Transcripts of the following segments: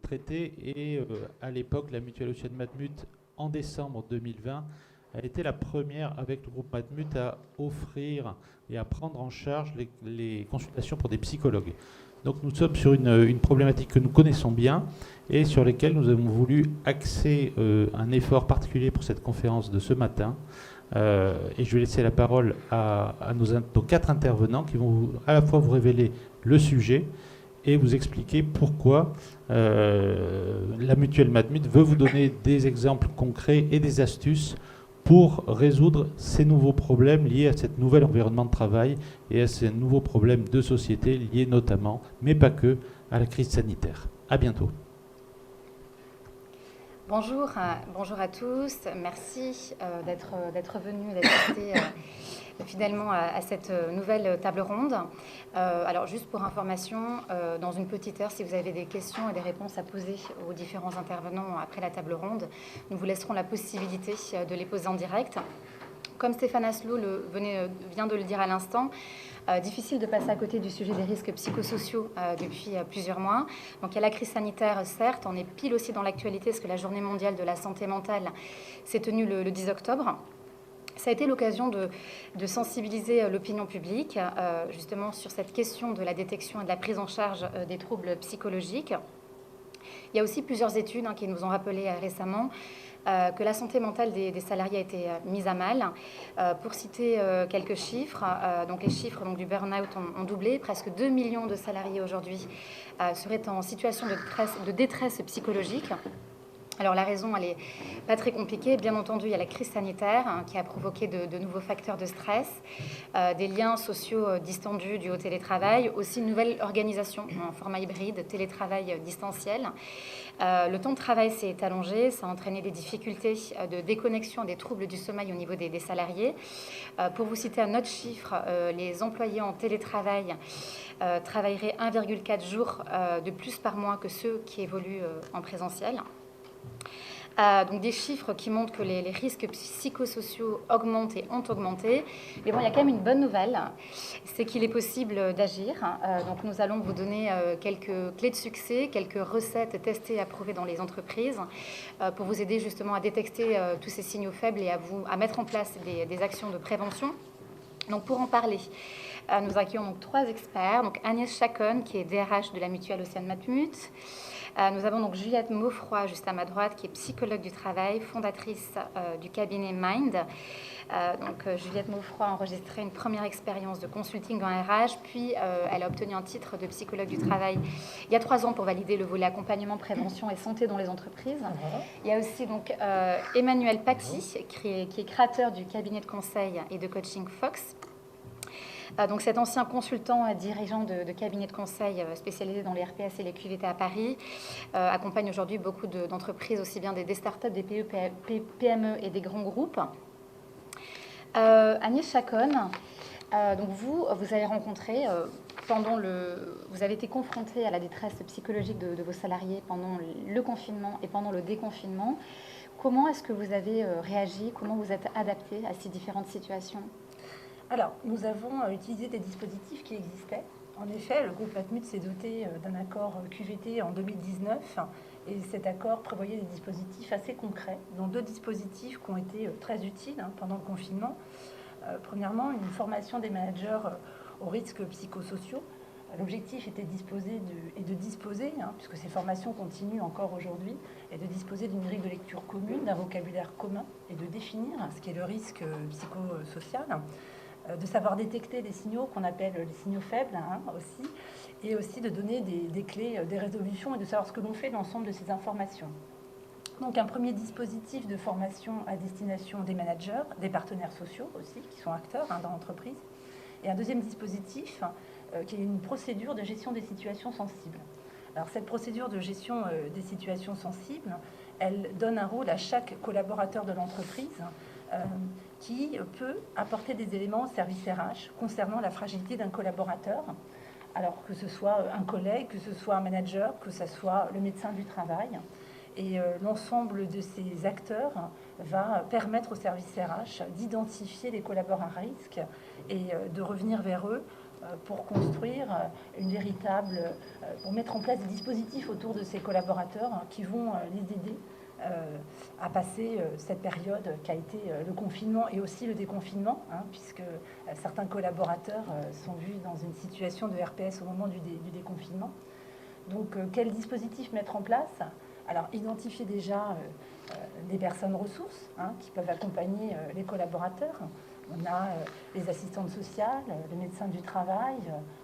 traiter. Et à l'époque, la mutuelle Océane Matmut, en décembre 2020, a été la première avec le groupe Matmut à offrir et à prendre en charge les consultations pour des psychologues. Donc nous sommes sur une problématique que nous connaissons bien et sur laquelle nous avons voulu axer un effort particulier pour cette conférence de ce matin. Et je vais laisser la parole à nos 4 intervenants qui vont à la fois vous révéler le sujet et vous expliquer pourquoi la mutuelle Matmut veut vous donner des exemples concrets et des astuces pour résoudre ces nouveaux problèmes liés à cet nouvel environnement de travail et à ces nouveaux problèmes de société liés notamment, mais pas que, à la crise sanitaire. À bientôt. Bonjour, bonjour à tous. Merci d'être venus, d'être restés fidèlement à cette nouvelle table ronde. Alors juste pour information, dans une petite heure, si vous avez des questions et des réponses à poser aux différents intervenants après la table ronde, nous vous laisserons la possibilité de les poser en direct. Comme Stéphane Asselot vient de le dire à l'instant, difficile de passer à côté du sujet des risques psychosociaux depuis plusieurs mois. Donc il y a la crise sanitaire, certes, on est pile aussi dans l'actualité, parce que la journée mondiale de la santé mentale s'est tenue le 10 octobre. Ça a été l'occasion de sensibiliser l'opinion publique justement sur cette question de la détection et de la prise en charge des troubles psychologiques. Il y a aussi plusieurs études qui nous ont rappelé récemment que la santé mentale des salariés a été mise à mal. Pour citer quelques chiffres, donc les chiffres du burn-out ont doublé. Presque 2 millions de salariés aujourd'hui seraient en situation de détresse psychologique. Alors la raison, elle n'est pas très compliquée. Bien entendu, il y a la crise sanitaire qui a provoqué de nouveaux facteurs de stress, des liens sociaux distendus dus au télétravail, aussi une nouvelle organisation en format hybride, télétravail distanciel. Le temps de travail s'est allongé, ça a entraîné des difficultés de déconnexion, des troubles du sommeil au niveau des salariés. Pour vous citer un autre chiffre, les employés en télétravail travailleraient 1,4 jours de plus par mois que ceux qui évoluent en présentiel. Donc des chiffres qui montrent que les risques psychosociaux augmentent et ont augmenté. Mais bon, il y a quand même une bonne nouvelle, c'est qu'il est possible d'agir. Donc nous allons vous donner quelques clés de succès, quelques recettes testées et approuvées dans les entreprises pour vous aider justement à détecter tous ces signaux faibles et à mettre en place des actions de prévention. Donc pour en parler, nous accueillons donc 3 experts. Donc Agnès Chacon, qui est DRH de la mutuelle Océane Matmut. Nous avons donc Juliette Maufroy, juste à ma droite, qui est psychologue du travail, fondatrice du cabinet Mind. Juliette Maufroy a enregistré une première expérience de consulting en RH, puis elle a obtenu un titre de psychologue du travail il y a 3 ans pour valider le volet accompagnement, prévention et santé dans les entreprises. Il y a aussi donc Emmanuel Paty, qui est créateur du cabinet de conseil et de coaching Fox. Donc cet ancien consultant dirigeant de cabinet de conseil spécialisé dans les RPS et les QVT à Paris accompagne aujourd'hui beaucoup d'entreprises, aussi bien des startups, des PME et des grands groupes. Agnès Chacon, donc vous avez rencontré vous avez été confronté à la détresse psychologique de vos salariés pendant le confinement et pendant le déconfinement. Comment est-ce que vous avez réagi? Comment vous êtes adapté à ces différentes situations? Alors, nous avons utilisé des dispositifs qui existaient. En effet, le groupe Matmut s'est doté d'un accord QVT en 2019 et cet accord prévoyait des dispositifs assez concrets, dont 2 dispositifs qui ont été très utiles pendant le confinement. Premièrement, une formation des managers aux risques psychosociaux. L'objectif était de disposer, puisque ces formations continuent encore aujourd'hui, et de disposer d'une grille de lecture commune, d'un vocabulaire commun et de définir ce qu'est le risque psychosocial. De savoir détecter les signaux qu'on appelle les signaux faibles aussi, et aussi de donner des clés, des résolutions et de savoir ce que l'on fait de l'ensemble de ces informations. Donc un premier dispositif de formation à destination des managers, des partenaires sociaux aussi, qui sont acteurs dans l'entreprise, et un deuxième dispositif qui est une procédure de gestion des situations sensibles. Alors cette procédure de gestion des situations sensibles, elle donne un rôle à chaque collaborateur de l'entreprise qui peut apporter des éléments au service RH concernant la fragilité d'un collaborateur, alors que ce soit un collègue, que ce soit un manager, que ce soit le médecin du travail. Et l'ensemble de ces acteurs va permettre au service RH d'identifier les collaborateurs à risque et de revenir vers eux pour construire pour mettre en place des dispositifs autour de ces collaborateurs qui vont les aider à passer cette période qui a été le confinement et aussi le déconfinement, puisque certains collaborateurs sont vus dans une situation de RPS au moment du déconfinement. Donc, quel dispositif mettre en place? Alors, identifier déjà des personnes ressources qui peuvent accompagner les collaborateurs. On a les assistantes sociales, les médecins du travail.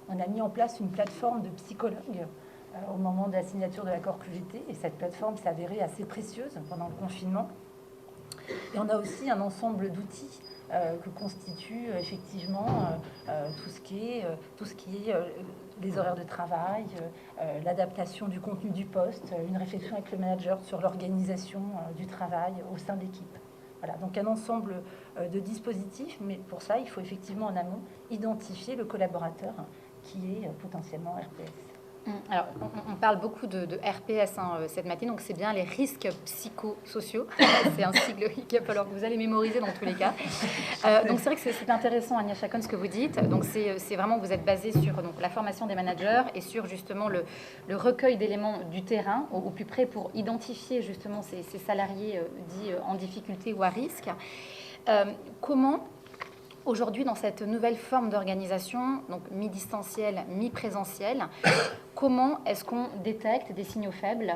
On a mis en place une plateforme de psychologues au moment de la signature de l'accord QVT. Et cette plateforme s'est avérée assez précieuse pendant le confinement. Et on a aussi un ensemble d'outils que constituent effectivement tout ce qui est les horaires de travail, l'adaptation du contenu du poste, une réflexion avec le manager sur l'organisation du travail au sein d'équipe. Voilà, donc un ensemble de dispositifs, mais pour ça, il faut effectivement en amont identifier le collaborateur qui est potentiellement RPS. Alors, on parle beaucoup de RPS cette matinée, donc c'est bien les risques psychosociaux. C'est un sigle qu'il va falloir que vous allez mémoriser dans tous les cas. Donc c'est vrai que c'est intéressant, Agnès Chacon, ce que vous dites. Donc c'est vraiment, vous êtes basé sur la formation des managers et sur justement le recueil d'éléments du terrain au plus près pour identifier justement ces salariés dits en difficulté ou à risque. Comment... Aujourd'hui, dans cette nouvelle forme d'organisation, donc mi-distanciel, mi-présentiel, comment est-ce qu'on détecte des signaux faibles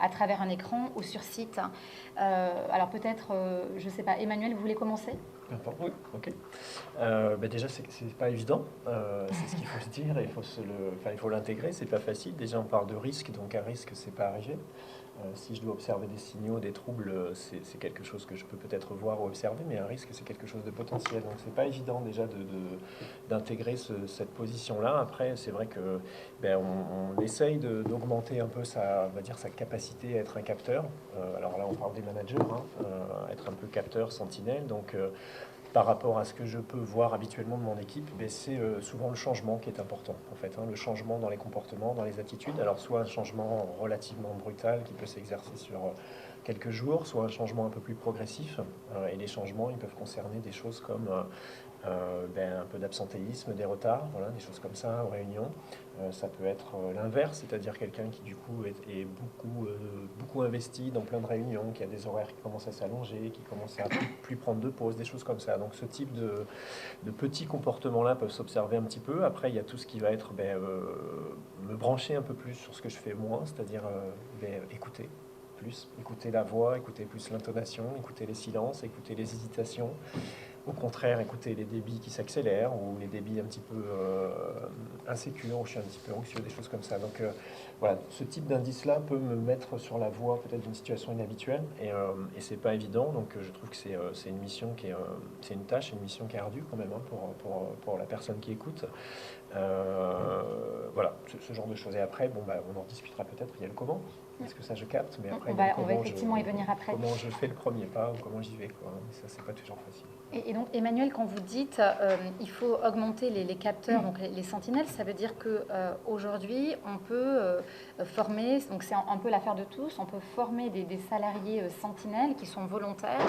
à travers un écran ou sur site? Alors peut-être, je ne sais pas, Emmanuel, vous voulez commencer? Oui, ok. Déjà, c'est pas évident, c'est ce qu'il faut se dire, et il faut l'intégrer, c'est pas facile. Déjà, on parle de risque, donc un risque, c'est pas arrivé. Si je dois observer des signaux, des troubles, c'est quelque chose que je peux peut-être voir ou observer, mais un risque, c'est quelque chose de potentiel. Donc, c'est pas évident déjà d'intégrer cette position-là. Après, c'est vrai que on essaye d'augmenter un peu sa capacité à être un capteur. Alors là, on parle des managers, être un peu capteur, sentinelle. Donc, par rapport à ce que je peux voir habituellement de mon équipe, c'est souvent le changement qui est important, en fait, le changement dans les comportements, dans les attitudes. Alors, soit un changement relativement brutal qui peut s'exercer sur quelques jours, soit un changement un peu plus progressif. Et les changements, ils peuvent concerner des choses comme un peu d'absentéisme, des retards, voilà, des choses comme ça aux réunions. Ça peut être l'inverse, c'est-à-dire quelqu'un qui du coup est beaucoup investi dans plein de réunions, qui a des horaires qui commencent à s'allonger, qui commence à plus prendre de pauses, des choses comme ça. Donc ce type de petits comportements-là peuvent s'observer un petit peu. Après, il y a tout ce qui va être me brancher un peu plus sur ce que je fais moins, c'est-à-dire écouter la voix, écouter plus l'intonation, écouter les silences, écouter les hésitations. Au contraire, écouter les débits qui s'accélèrent ou les débits un petit peu insécures, où je suis un petit peu anxieux, des choses comme ça. Donc voilà, ce type d'indice-là peut me mettre sur la voie peut-être d'une situation inhabituelle et c'est pas évident. Donc je trouve que c'est une mission c'est une tâche, une mission qui est ardue quand même pour la personne qui écoute. Voilà, ce genre de choses. Et après, on en discutera peut-être. Il y a le comment. Parce que ça, je capte, mais après, on va effectivement y venir après. Comment je fais le premier pas ou comment j'y vais, quoi. Ça, c'est pas toujours facile. Et donc, Emmanuel, quand vous dites il faut augmenter les capteurs, donc les sentinelles, ça veut dire que aujourd'hui, on peut former, donc c'est un peu l'affaire de tous, on peut former des salariés sentinelles qui sont volontaires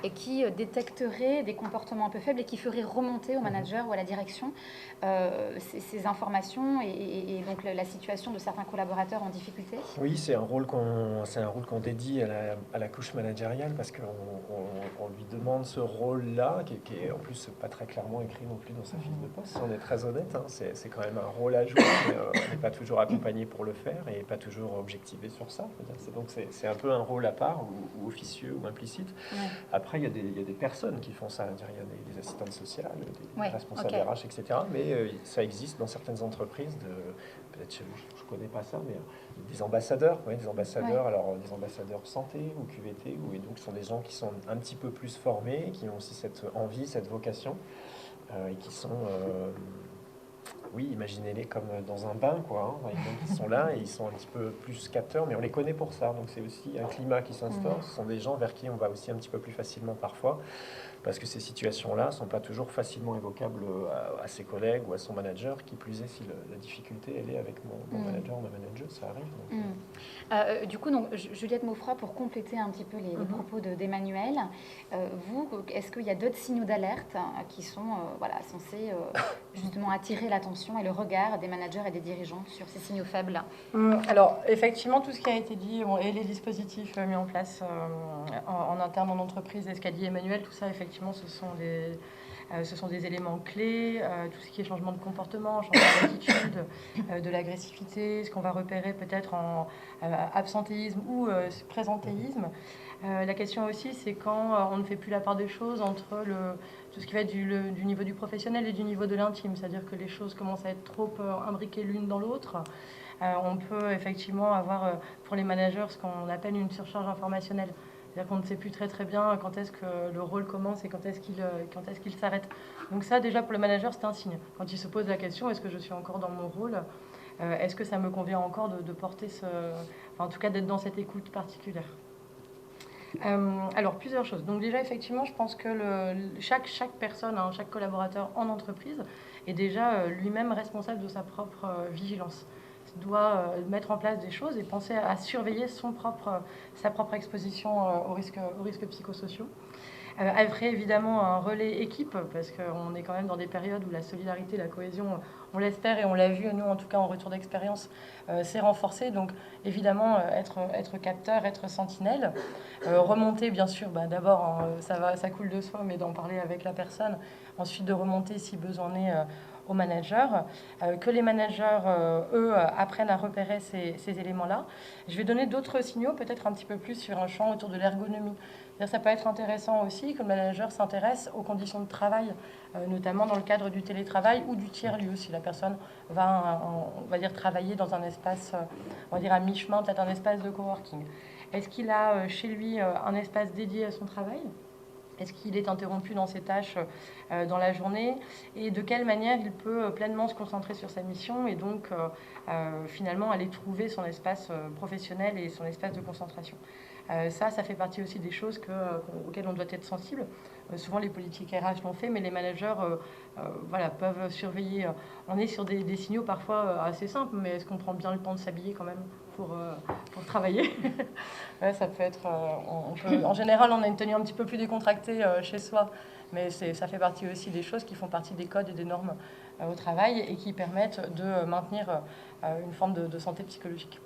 et qui détecteraient des comportements un peu faibles et qui feraient remonter au manager ou à la direction ces informations et donc la situation de certains collaborateurs en difficulté. Oui, c'est un rôle qu'on dédie à la couche managériale parce qu'on lui demande ce rôle-là, qui est en plus pas très clairement écrit non plus dans sa fiche de poste. Si on est très honnête, c'est quand même un rôle à jouer, mais on n'est pas toujours accompagné pour le faire et pas toujours objectivé sur ça. Donc c'est un peu un rôle à part, ou officieux ou implicite. Ouais. Après, il y a des personnes qui font ça. Il y a des assistantes sociales, des responsables RH, etc. Mais ça existe dans certaines entreprises, peut-être je ne connais pas ça, mais des ambassadeurs, alors des ambassadeurs santé ou QVT, et donc ce sont des gens qui sont un petit peu plus formés, qui ont aussi cette envie, cette vocation, et qui sont, imaginez-les comme dans un bain, quoi. Donc ils sont là et ils sont un petit peu plus capteurs, mais on les connaît pour ça, donc c'est aussi un climat qui s'instaure. Ce sont des gens vers qui on va aussi un petit peu plus facilement parfois. parce que ces situations-là ne sont pas toujours facilement évocables à ses collègues ou à son manager, qui plus est si la difficulté elle est avec mon manager ou ma manager, ça arrive. Donc, du coup, donc, Juliette Maufroy, pour compléter un petit peu les propos d'Emmanuel, vous, est-ce qu'il y a d'autres signaux d'alerte qui sont censés justement attirer l'attention et le regard des managers et des dirigeants sur ces signaux faibles? Alors, effectivement, tout ce qui a été dit et les dispositifs mis en place en interne en entreprise, et ce qu'a dit Emmanuel, tout ça, effectivement, ce sont des éléments clés, tout ce qui est changement de comportement, changement d'attitude, de l'agressivité, ce qu'on va repérer peut-être en absentéisme ou présentéisme. La question aussi, c'est quand on ne fait plus la part des choses entre tout ce qui va être du niveau du professionnel et du niveau de l'intime, c'est-à-dire que les choses commencent à être trop imbriquées l'une dans l'autre. On peut effectivement avoir pour les managers ce qu'on appelle une surcharge informationnelle. C'est-à-dire qu'on ne sait plus très bien quand est-ce que le rôle commence et quand est-ce qu'il s'arrête. Donc ça, déjà, pour le manager, c'est un signe. Quand il se pose la question, est-ce que je suis encore dans mon rôle? Est-ce que ça me convient encore de porter en tout cas, d'être dans cette écoute particulière? Alors, plusieurs choses. Donc déjà, effectivement, je pense que chaque personne, chaque collaborateur en entreprise est déjà lui-même responsable de sa propre vigilance. Doit mettre en place des choses et penser à surveiller sa propre exposition aux risques psychosociaux. Après, évidemment, un relais équipe, parce qu'on est quand même dans des périodes où la solidarité, la cohésion, on l'espère et on l'a vu, nous, en tout cas, en retour d'expérience, s'est renforcée. Donc, évidemment, être capteur, être sentinelle. Remonter, bien sûr, d'abord, ça coule de soi, mais d'en parler avec la personne. Ensuite, de remonter, si besoin est, aux managers. Que les managers, eux, apprennent à repérer ces éléments-là. Je vais donner d'autres signaux, peut-être un petit peu plus sur un champ autour de l'ergonomie. Ça peut être intéressant aussi que le manager s'intéresse aux conditions de travail, notamment dans le cadre du télétravail ou du tiers-lieu, si la personne va, on va dire, travailler dans un espace, on va dire à mi-chemin, peut-être un espace de coworking. Est-ce qu'il a chez lui un espace dédié à son travail ? Est-ce qu'il est interrompu dans ses tâches dans la journée? Et de quelle manière il peut pleinement se concentrer sur sa mission et donc finalement aller trouver son espace professionnel et son espace de concentration? Ça fait partie aussi des choses auxquelles on doit être sensible. Souvent, les politiques RH l'ont fait, mais les managers peuvent surveiller. On est sur des signaux parfois assez simples, mais est-ce qu'on prend bien le temps de s'habiller quand même pour travailler? Ça peut être... en général, on a une tenue un petit peu plus décontractée chez soi, mais ça fait partie aussi des choses qui font partie des codes et des normes au travail et qui permettent de maintenir une forme de santé psychologique.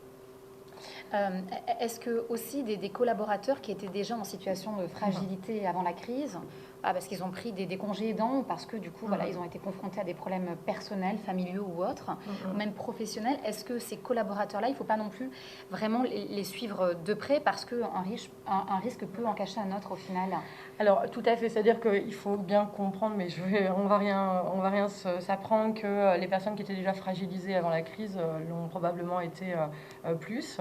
Est-ce que aussi des collaborateurs qui étaient déjà en situation de fragilité avant la crise, parce qu'ils ont pris des congés aidants ou parce que du coup ils ont été confrontés à des problèmes personnels, familiaux ou autres, ou même professionnels, est-ce que ces collaborateurs-là, il ne faut pas non plus vraiment les suivre de près parce qu'un risque peut en cacher un autre au final? Alors tout à fait, c'est-à-dire qu'il faut bien comprendre, mais on va rien s'apprendre que les personnes qui étaient déjà fragilisées avant la crise l'ont probablement été plus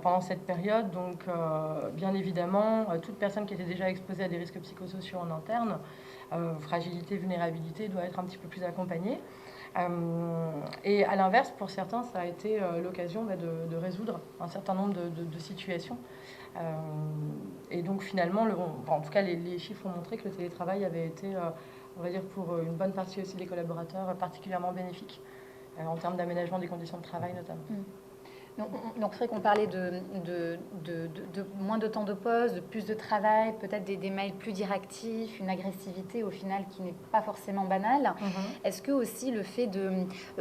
pendant cette période. Donc bien évidemment, toute personne qui était déjà exposée à des risques psychosociaux en interne, fragilité, vulnérabilité, doit être un petit peu plus accompagnée. Et à l'inverse, pour certains, ça a été l'occasion de résoudre un certain nombre de situations. Et donc finalement, en tout cas, les chiffres ont montré que le télétravail avait été, on va dire pour une bonne partie aussi des collaborateurs, particulièrement bénéfique en termes d'aménagement des conditions de travail notamment. Donc c'est vrai qu'on parlait de moins de temps de pause, de plus de travail, peut-être des mails plus directifs, une agressivité au final qui n'est pas forcément banale. Est-ce que aussi le fait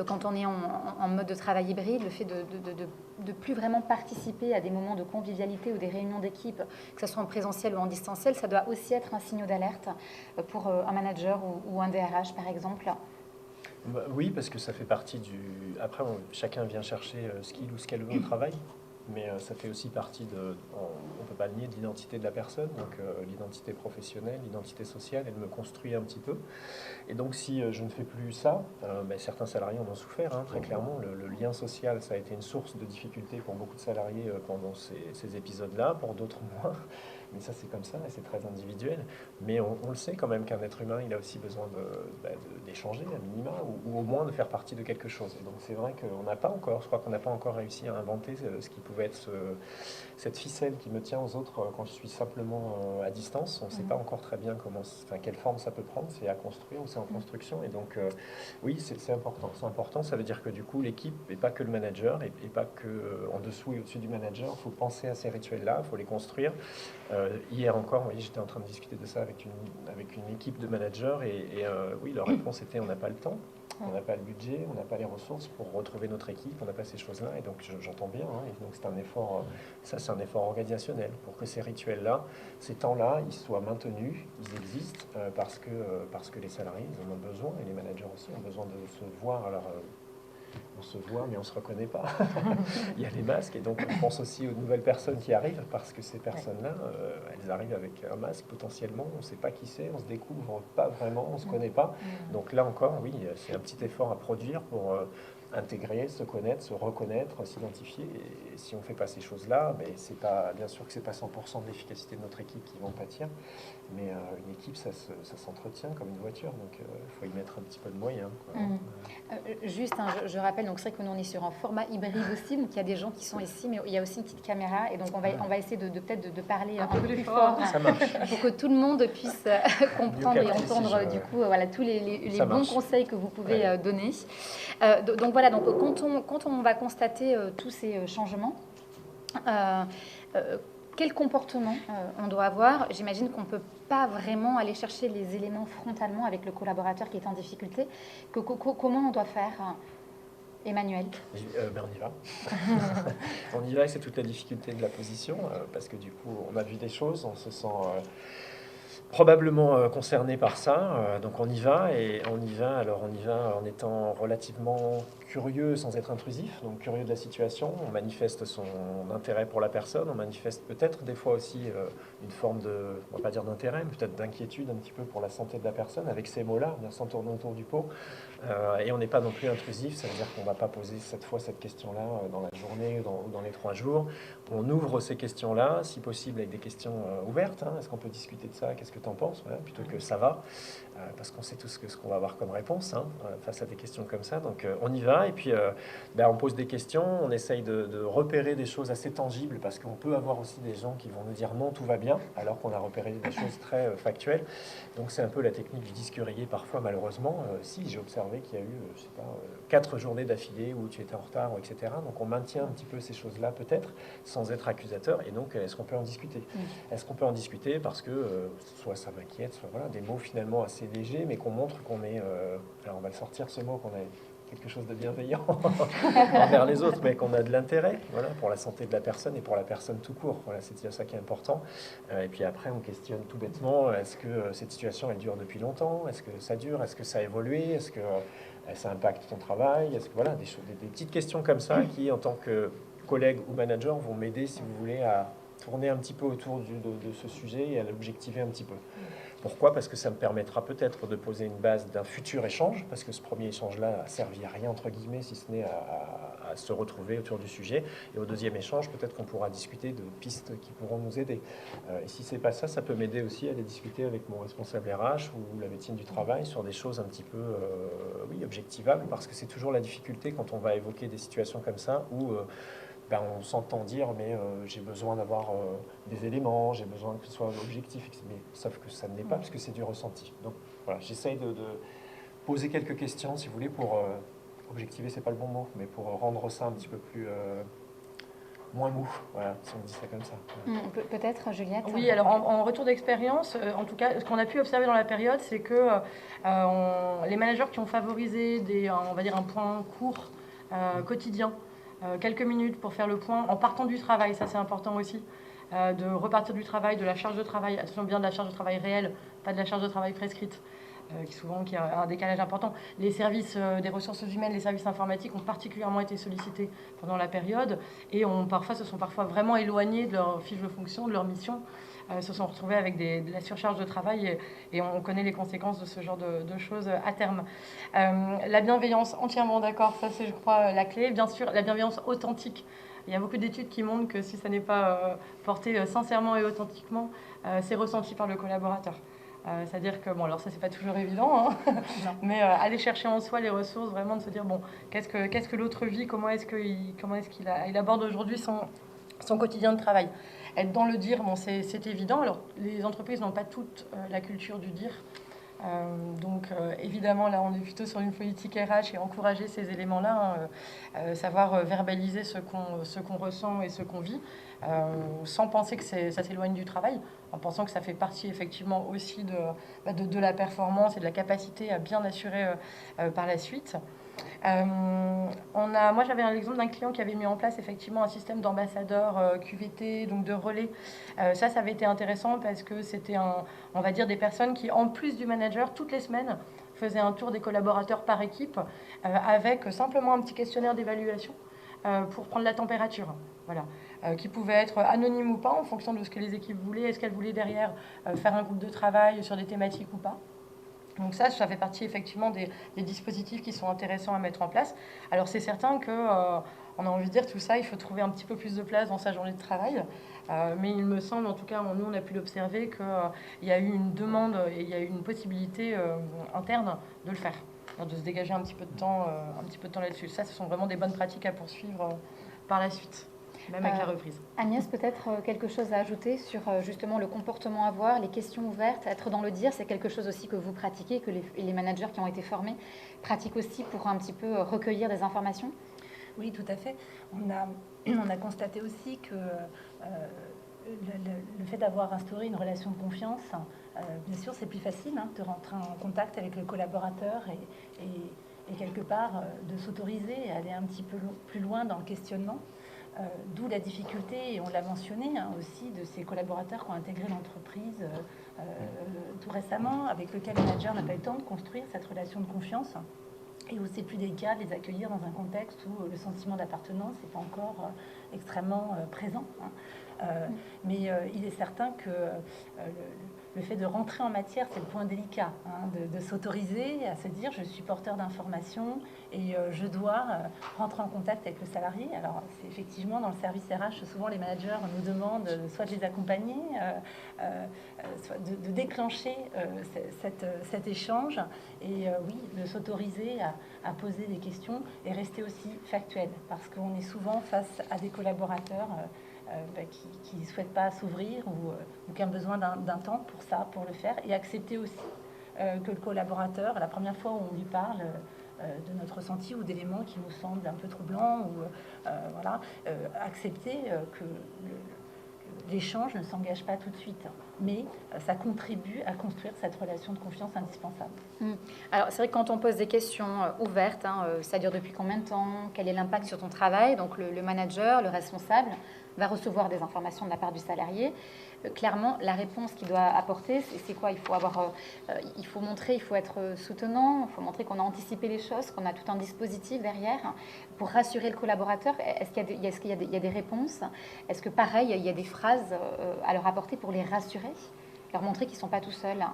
quand on est en mode de travail hybride, le fait de plus vraiment participer à des moments de convivialité ou des réunions d'équipe, que ce soit en présentiel ou en distanciel, ça doit aussi être un signal d'alerte pour un manager ou un DRH par exemple? Oui, parce que ça fait partie Après, chacun vient chercher ce qu'il ou ce qu'elle veut au travail, mais ça fait aussi partie on ne peut pas nier de l'identité de la personne, donc l'identité professionnelle, l'identité sociale, elle me construit un petit peu. Et donc, si je ne fais plus ça, certains salariés en ont souffert, très clairement. Le lien social, ça a été une source de difficulté pour beaucoup de salariés pendant ces épisodes-là, pour d'autres moins. mais ça c'est comme ça et c'est très individuel. Mais on le sait quand même qu'un être humain, il a aussi besoin d'échanger à minima ou au moins de faire partie de quelque chose. Et donc c'est vrai qu'on n'a pas encore, je crois qu'on n'a pas encore réussi à inventer ce qui pouvait être cette ficelle qui me tient aux autres quand je suis simplement à distance. On ne sait pas encore très bien quelle forme ça peut prendre, c'est à construire ou c'est en construction. Et donc oui, c'est important. C'est important, ça veut dire que du coup l'équipe et pas que le manager et pas que en dessous et au-dessus du manager, il faut penser à ces rituels-là, il faut les construire. Hier encore, oui, j'étais en train de discuter de ça avec une équipe de managers et oui, leur réponse était on n'a pas le temps. On n'a pas le budget, on n'a pas les ressources pour retrouver notre équipe, on n'a pas ces choses-là. Et donc, j'entends bien. Hein, et donc, c'est un effort, ça, c'est un effort organisationnel pour que ces rituels-là, ces temps-là, ils soient maintenus, ils existent parce que les salariés, ils en ont besoin et les managers aussi ont besoin de se voir. Alors, on se voit, mais on ne se reconnaît pas. Il y a les masques, et donc on pense aussi aux nouvelles personnes qui arrivent, parce que ces personnes-là, elles arrivent avec un masque potentiellement, on ne sait pas qui c'est, on se découvre pas vraiment, on ne se connaît pas. Donc là encore, oui, c'est un petit effort à produire pour intégrer, se connaître, se reconnaître, s'identifier. Et si on ne fait pas ces choses-là, mais c'est pas, bien sûr que ce n'est pas 100% de l'efficacité de notre équipe qui vont pâtir, mais une équipe, ça s'entretient comme une voiture, donc il faut y mettre un petit peu de moyens. Quoi. Juste, hein, je rappelle, donc c'est vrai que nous on est sur un format hybride aussi, donc il y a des gens qui sont ici, mais il y a aussi une petite caméra, et donc on va essayer peut-être de parler un peu plus fort Ça marche. pour que tout le monde puisse comprendre et entendre du coup voilà, tous les bons conseils que vous pouvez donner. Donc voilà, donc quand on va constater tous ces changements, quel comportement on doit avoir? J'imagine qu'on ne peut pas vraiment aller chercher les éléments frontalement avec le collaborateur qui est en difficulté. Comment on doit faire, Emmanuel? On y va. On y va et c'est toute la difficulté de la position parce que du coup, on a vu des choses, on se sent probablement concerné par ça. Donc on y va et on y va. Alors on y va en étant relativement curieux sans être intrusif, donc curieux de la situation. On manifeste son intérêt pour la personne, on manifeste peut-être des fois aussi une forme de, on va pas dire d'intérêt, mais peut-être d'inquiétude un petit peu pour la santé de la personne avec ces mots-là, sans tourner autour du pot. Et on n'est pas non plus intrusif, ça veut dire qu'on ne va pas poser cette question-là dans la journée ou dans les 3 jours. On ouvre ces questions-là, si possible avec des questions ouvertes. Hein. Est-ce qu'on peut discuter de ça? Qu'est-ce que tu en penses? Voilà, plutôt que ça va, parce qu'on sait tous ce qu'on va avoir comme réponse face à des questions comme ça. Donc on y va et puis on pose des questions, on essaye de repérer des choses assez tangibles parce qu'on peut avoir aussi des gens qui vont nous dire non, tout va bien, alors qu'on a repéré des choses très factuelles. Donc c'est un peu la technique du disque rayé parfois, malheureusement. Si j'ai observé qu'il y a eu, je sais pas, 4 journées d'affilée où tu étais en retard, etc. Donc on maintient un petit peu ces choses-là peut-être, sans être accusateur. Et donc est-ce qu'on peut en discuter? Est-ce qu'on peut en discuter parce que soit ça m'inquiète, soit voilà, des mots finalement assez légers, mais qu'on montre qu'on est... alors on va le sortir ce mot, qu'on a quelque chose de bienveillant envers les autres, mais qu'on a de l'intérêt pour la santé de la personne et pour la personne tout court. Voilà, c'est déjà ça qui est important. Et puis après, on questionne tout bêtement, est-ce que cette situation, elle dure depuis longtemps? Est-ce que ça dure? Est-ce que ça a évolué? Est-ce que ça impacte ton travail? Est-ce que voilà, des petites questions comme ça qui, en tant que collègue ou manager, vont m'aider, si vous voulez, à tourner un petit peu autour de ce sujet et à l'objectiver un petit peu. Pourquoi? Parce que ça me permettra peut-être de poser une base d'un futur échange, parce que ce premier échange-là a servi à rien, entre guillemets, si ce n'est à se retrouver autour du sujet. Et au deuxième échange, peut-être qu'on pourra discuter de pistes qui pourront nous aider. Et si c'est pas ça, ça peut m'aider aussi à aller discuter avec mon responsable RH ou la médecine du travail sur des choses un petit peu objectivables, parce que c'est toujours la difficulté quand on va évoquer des situations comme ça, où on s'entend dire mais j'ai besoin d'avoir des éléments, j'ai besoin que ce soit objectif, mais sauf que ça ne l'est pas parce que c'est du ressenti. Donc voilà, j'essaye de poser quelques questions si vous voulez pour objectiver, c'est pas le bon mot, mais pour rendre ça un petit peu plus moins mou, voilà, si on dit ça comme ça. Peut-être Juliette? Oui, alors en retour d'expérience, en tout cas, ce qu'on a pu observer dans la période, c'est que les managers qui ont favorisé on va dire un point court quotidien, quelques minutes pour faire le point en partant du travail, ça c'est important aussi, de repartir du travail, de la charge de travail, attention bien de la charge de travail réelle, pas de la charge de travail prescrite, qui a un décalage important. Les services des ressources humaines, les services informatiques ont particulièrement été sollicités pendant la période et se sont parfois vraiment éloignés de leur fiche de fonction, de leur mission, se sont retrouvés avec de la surcharge de travail et on connaît les conséquences de ce genre de choses à terme. La bienveillance, entièrement d'accord, ça c'est je crois la clé. Bien sûr, la bienveillance authentique. Il y a beaucoup d'études qui montrent que si ça n'est pas porté sincèrement et authentiquement, c'est ressenti par le collaborateur. C'est-à-dire que, bon, alors ça c'est pas toujours évident, hein, mais aller chercher en soi les ressources, vraiment de se dire, bon, qu'est-ce que l'autre vit, comment est-ce qu'il aborde aujourd'hui son quotidien de travail. Être dans le dire, bon, c'est évident. Alors, les entreprises n'ont pas toutes la culture du dire. Donc, évidemment, là, on est plutôt sur une politique RH et encourager ces éléments-là, savoir verbaliser ce qu'on ressent et ce qu'on vit, sans penser que ça s'éloigne du travail, en pensant que ça fait partie effectivement aussi de la performance et de la capacité à bien assurer par la suite. Moi, j'avais un exemple d'un client qui avait mis en place effectivement un système d'ambassadeurs QVT, donc de relais. Ça avait été intéressant parce que c'était, on va dire, des personnes qui, en plus du manager, toutes les semaines, faisaient un tour des collaborateurs par équipe avec simplement un petit questionnaire d'évaluation pour prendre la température. Voilà. Qui pouvait être anonyme ou pas en fonction de ce que les équipes voulaient. Est-ce qu'elles voulaient derrière faire un groupe de travail sur des thématiques ou pas? Donc ça fait partie effectivement des dispositifs qui sont intéressants à mettre en place. Alors c'est certain que on a envie de dire tout ça, il faut trouver un petit peu plus de place dans sa journée de travail. Mais il me semble, en tout cas, nous on a pu l'observer, qu'il y a eu une demande et il y a eu une possibilité interne de le faire, de se dégager un petit peu de temps là-dessus. Ça, ce sont vraiment des bonnes pratiques à poursuivre par la suite. Même avec la reprise. Agnès, peut-être quelque chose à ajouter sur justement le comportement à avoir, les questions ouvertes, être dans le dire, c'est quelque chose aussi que vous pratiquez, que les managers qui ont été formés pratiquent aussi pour un petit peu recueillir des informations? Oui, tout à fait. On a constaté aussi que le fait d'avoir instauré une relation de confiance, bien sûr, c'est plus facile de rentrer en contact avec le collaborateur et quelque part de s'autoriser à aller un petit peu plus loin dans le questionnement. D'où la difficulté, et on l'a mentionné aussi, de ces collaborateurs qui ont intégré l'entreprise tout récemment, avec lequel le manager n'a pas eu le temps de construire cette relation de confiance, et où c'est plus délicat de les accueillir dans un contexte où le sentiment d'appartenance n'est pas encore extrêmement présent. Mais il est certain que le fait de rentrer en matière, c'est le point délicat, de s'autoriser à se dire je suis porteur d'informations et je dois rentrer en contact avec le salarié. Alors c'est effectivement dans le service RH, souvent les managers nous demandent soit de les accompagner, soit de déclencher cet échange et oui, de s'autoriser à poser des questions et rester aussi factuel, parce qu'on est souvent face à des collaborateurs qui ne souhaitent pas s'ouvrir ou qui ont besoin d'un temps pour le faire, et accepter aussi que le collaborateur, la première fois où on lui parle de notre ressenti ou d'éléments qui nous semblent un peu troublants, ou accepter que l'échange ne s'engage pas tout de suite, mais ça contribue à construire cette relation de confiance indispensable. Alors, c'est vrai que quand on pose des questions ouvertes, ça dure depuis combien de temps, quel est l'impact sur ton travail, donc le manager, le responsable, va recevoir des informations de la part du salarié. Clairement, la réponse qu'il doit apporter, c'est quoi? Il faut montrer, il faut être soutenant, il faut montrer qu'on a anticipé les choses, qu'on a tout un dispositif derrière pour rassurer le collaborateur. Est-ce qu'il y a des réponses? Est-ce que pareil, il y a des phrases à leur apporter pour les rassurer, leur montrer qu'ils ne sont pas tout seuls?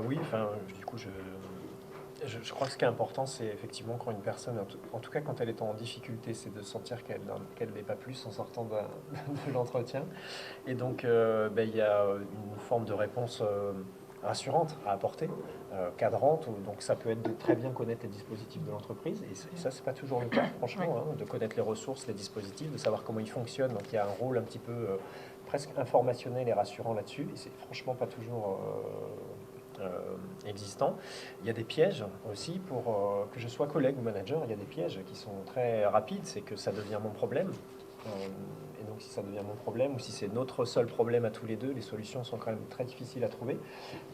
Oui, enfin, du coup, je crois que ce qui est important, c'est effectivement quand une personne, en tout cas quand elle est en difficulté, c'est de sentir qu'elle n'est pas plus en sortant de l'entretien. Et donc, il y a une forme de réponse rassurante à apporter, cadrante. Donc ça peut être de très bien connaître les dispositifs de l'entreprise. Et ça, c'est pas toujours le cas, franchement, de connaître les ressources, les dispositifs, de savoir comment ils fonctionnent. Donc il y a un rôle un petit peu presque informationnel et rassurant là-dessus. Et c'est franchement pas toujours... existant. Il y a des pièges aussi pour que je sois collègue ou manager. Il y a des pièges qui sont très rapides. C'est que ça devient mon problème. Et donc si ça devient mon problème ou si c'est notre seul problème à tous les deux, les solutions sont quand même très difficiles à trouver.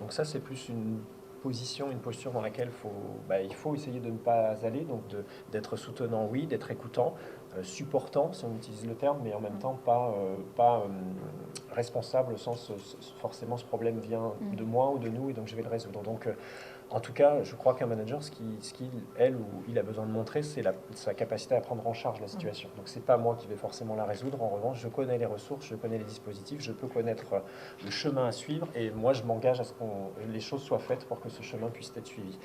Donc ça, c'est plus une position, une posture dans laquelle il faut essayer de ne pas aller, donc d'être soutenant, oui, d'être écoutant, supportant, si on utilise le terme, mais en même temps pas responsable au sens forcément ce problème vient de moi ou de nous et donc je vais le résoudre. Donc En tout cas, je crois qu'un manager, ce qu'il, elle ou il a besoin de montrer, c'est sa capacité à prendre en charge la situation. Donc, c'est pas moi qui vais forcément la résoudre. En revanche, je connais les ressources, je connais les dispositifs, je peux connaître le chemin à suivre, et moi, je m'engage à ce que les choses soient faites pour que ce chemin puisse être suivi.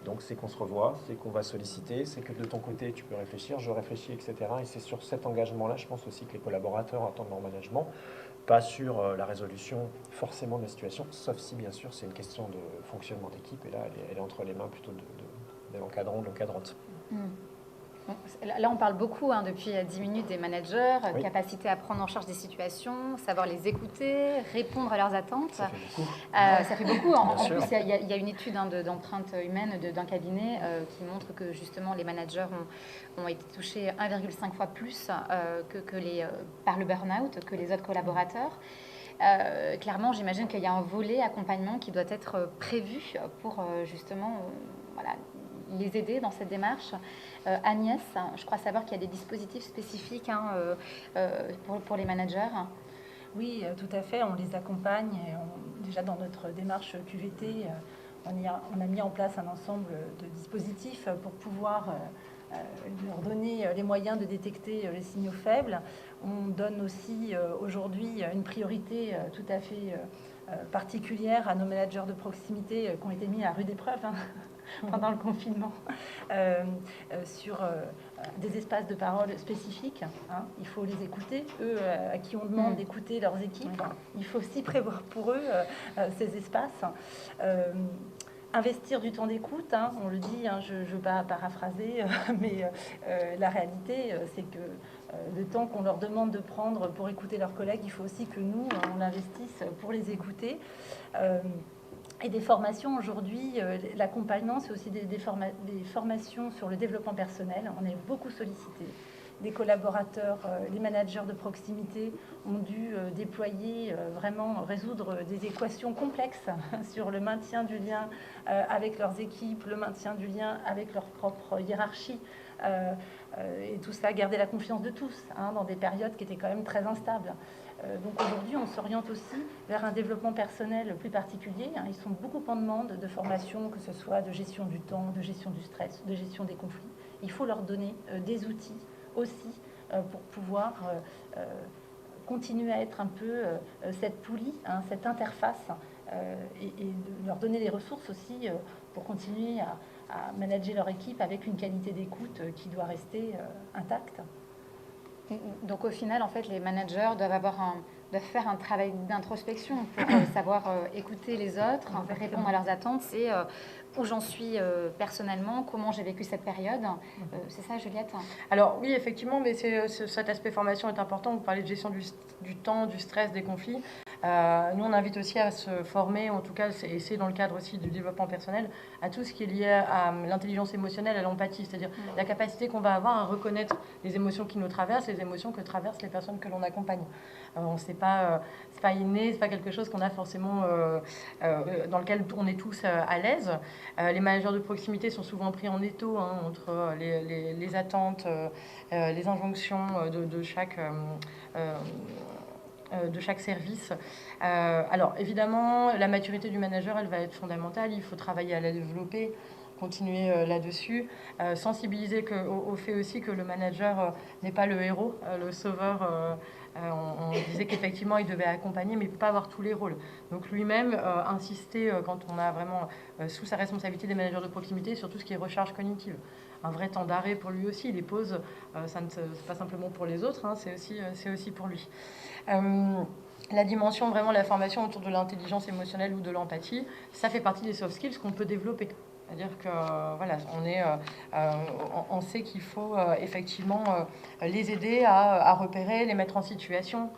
Donc, c'est qu'on se revoit, c'est qu'on va solliciter, c'est que de ton côté, tu peux réfléchir, je réfléchis, etc. Et c'est sur cet engagement-là, je pense aussi que les collaborateurs attendent leur management, pas sur la résolution forcément de la situation, sauf si bien sûr c'est une question de fonctionnement d'équipe, et là elle est entre les mains plutôt de l'encadrant, de l'encadrante. Bon, là, on parle beaucoup depuis 10 minutes des managers, Oui. capacité à prendre en charge des situations, savoir les écouter, répondre à leurs attentes. Ça fait beaucoup. Ça fait beaucoup. En Bien sûr. plus, il y a une étude d'empreinte humaine d'un cabinet qui montre que justement les managers ont été touchés 1,5 fois plus par le burn-out que les autres collaborateurs. Clairement, j'imagine qu'il y a un volet accompagnement qui doit être prévu pour justement voilà, les aider dans cette démarche. Agnès, je crois savoir qu'il y a des dispositifs spécifiques pour les managers. Oui, tout à fait. On les accompagne. Déjà dans notre démarche QVT, on a mis en place un ensemble de dispositifs pour pouvoir leur donner les moyens de détecter les signaux faibles. On donne aussi aujourd'hui une priorité tout à fait particulière à nos managers de proximité qui ont été mis à rude épreuve pendant le confinement sur des espaces de parole spécifiques. Il faut les écouter. Eux, à qui on demande d'écouter leurs équipes, il faut aussi prévoir pour eux ces espaces. Investir du temps d'écoute, on le dit, je ne veux pas paraphraser, mais la réalité, c'est que le temps qu'on leur demande de prendre pour écouter leurs collègues, il faut aussi que nous, on l'investisse pour les écouter. Et des formations aujourd'hui, l'accompagnement, c'est aussi des formations sur le développement personnel. On est beaucoup sollicités. Les collaborateurs, les managers de proximité ont dû déployer, vraiment résoudre des équations complexes sur le maintien du lien avec leurs équipes, le maintien du lien avec leur propre hiérarchie. Et tout ça, garder la confiance de tous dans des périodes qui étaient quand même très instables. Donc aujourd'hui, on s'oriente aussi vers un développement personnel plus particulier. Ils sont beaucoup en demande de formation, que ce soit de gestion du temps, de gestion du stress, de gestion des conflits. Il faut leur donner des outils aussi pour pouvoir continuer à être un peu cette poulie, cette interface, et de leur donner les ressources aussi pour continuer à manager leur équipe avec une qualité d'écoute qui doit rester intacte. Donc au final, en fait, les managers doivent faire un travail d'introspection pour savoir écouter les autres, répondre à leurs attentes. C'est où j'en suis personnellement, comment j'ai vécu cette période. C'est ça, Juliette? Alors oui, effectivement, mais cet aspect formation est important. Vous parlez de gestion du temps, du stress, des conflits. Nous, on invite aussi à se former, en tout cas, et c'est dans le cadre aussi du développement personnel, à tout ce qui est lié à l'intelligence émotionnelle, à l'empathie, c'est-à-dire la capacité qu'on va avoir à reconnaître les émotions qui nous traversent, les émotions que traversent les personnes que l'on accompagne. C'est pas inné, c'est pas quelque chose qu'on a forcément dans lequel on est tous à l'aise. Les managers de proximité sont souvent pris en étau entre les attentes, les injonctions de chaque service. Alors évidemment, la maturité du manager, elle va être fondamentale. Il faut travailler à la développer, continuer là-dessus, sensibiliser au fait aussi que le manager n'est pas le héros, le sauveur. On disait qu'effectivement, il devait accompagner, mais il ne peut pas avoir tous les rôles. Donc lui-même, insister quand on a vraiment sous sa responsabilité des managers de proximité sur tout ce qui est recharge cognitive. Un vrai temps d'arrêt pour lui aussi. Les pauses, ça ne c'est pas simplement pour les autres, c'est aussi pour lui. La dimension, vraiment la formation autour de l'intelligence émotionnelle ou de l'empathie, ça fait partie des soft skills qu'on peut développer. C'est-à-dire que voilà, on sait qu'il faut effectivement les aider à repérer, les mettre en situation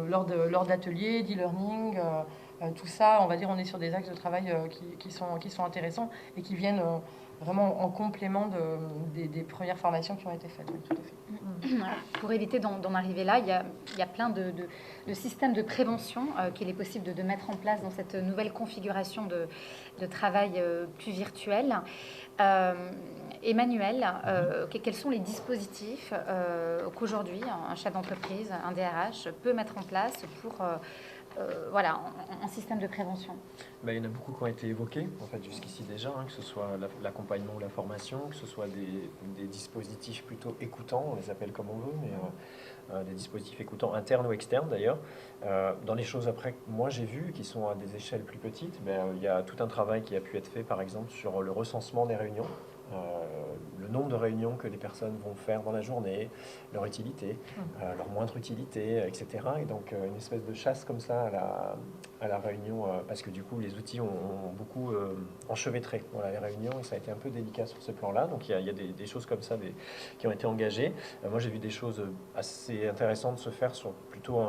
lors d'ateliers, d'e-learning, tout ça. On va dire, on est sur des axes de travail qui sont intéressants et qui viennent vraiment en complément des premières formations qui ont été faites. Oui, tout à fait. Pour éviter d'en arriver là, il y a plein de systèmes de prévention qu'il est possible de mettre en place dans cette nouvelle configuration de travail plus virtuel. Emmanuel, quels sont les dispositifs qu'aujourd'hui un chef d'entreprise, un DRH peut mettre en place pour voilà, en système de prévention? Il y en a beaucoup qui ont été évoqués, en fait, jusqu'ici déjà, que ce soit l'accompagnement ou la formation, que ce soit des dispositifs plutôt écoutants, on les appelle comme on veut, mais des dispositifs écoutants internes ou externes d'ailleurs. Dans les choses après, moi j'ai vu, qui sont à des échelles plus petites, il y a tout un travail qui a pu être fait, par exemple, sur le recensement des réunions. Le nombre de réunions que les personnes vont faire dans la journée, leur utilité, leur moindre utilité, etc. Et donc une espèce de chasse comme ça à la réunion, parce que du coup les outils ont beaucoup enchevêtré les réunions et ça a été un peu délicat sur ce plan-là. Donc il y a des choses comme ça qui ont été engagées. Moi j'ai vu des choses assez intéressantes se faire sur plutôt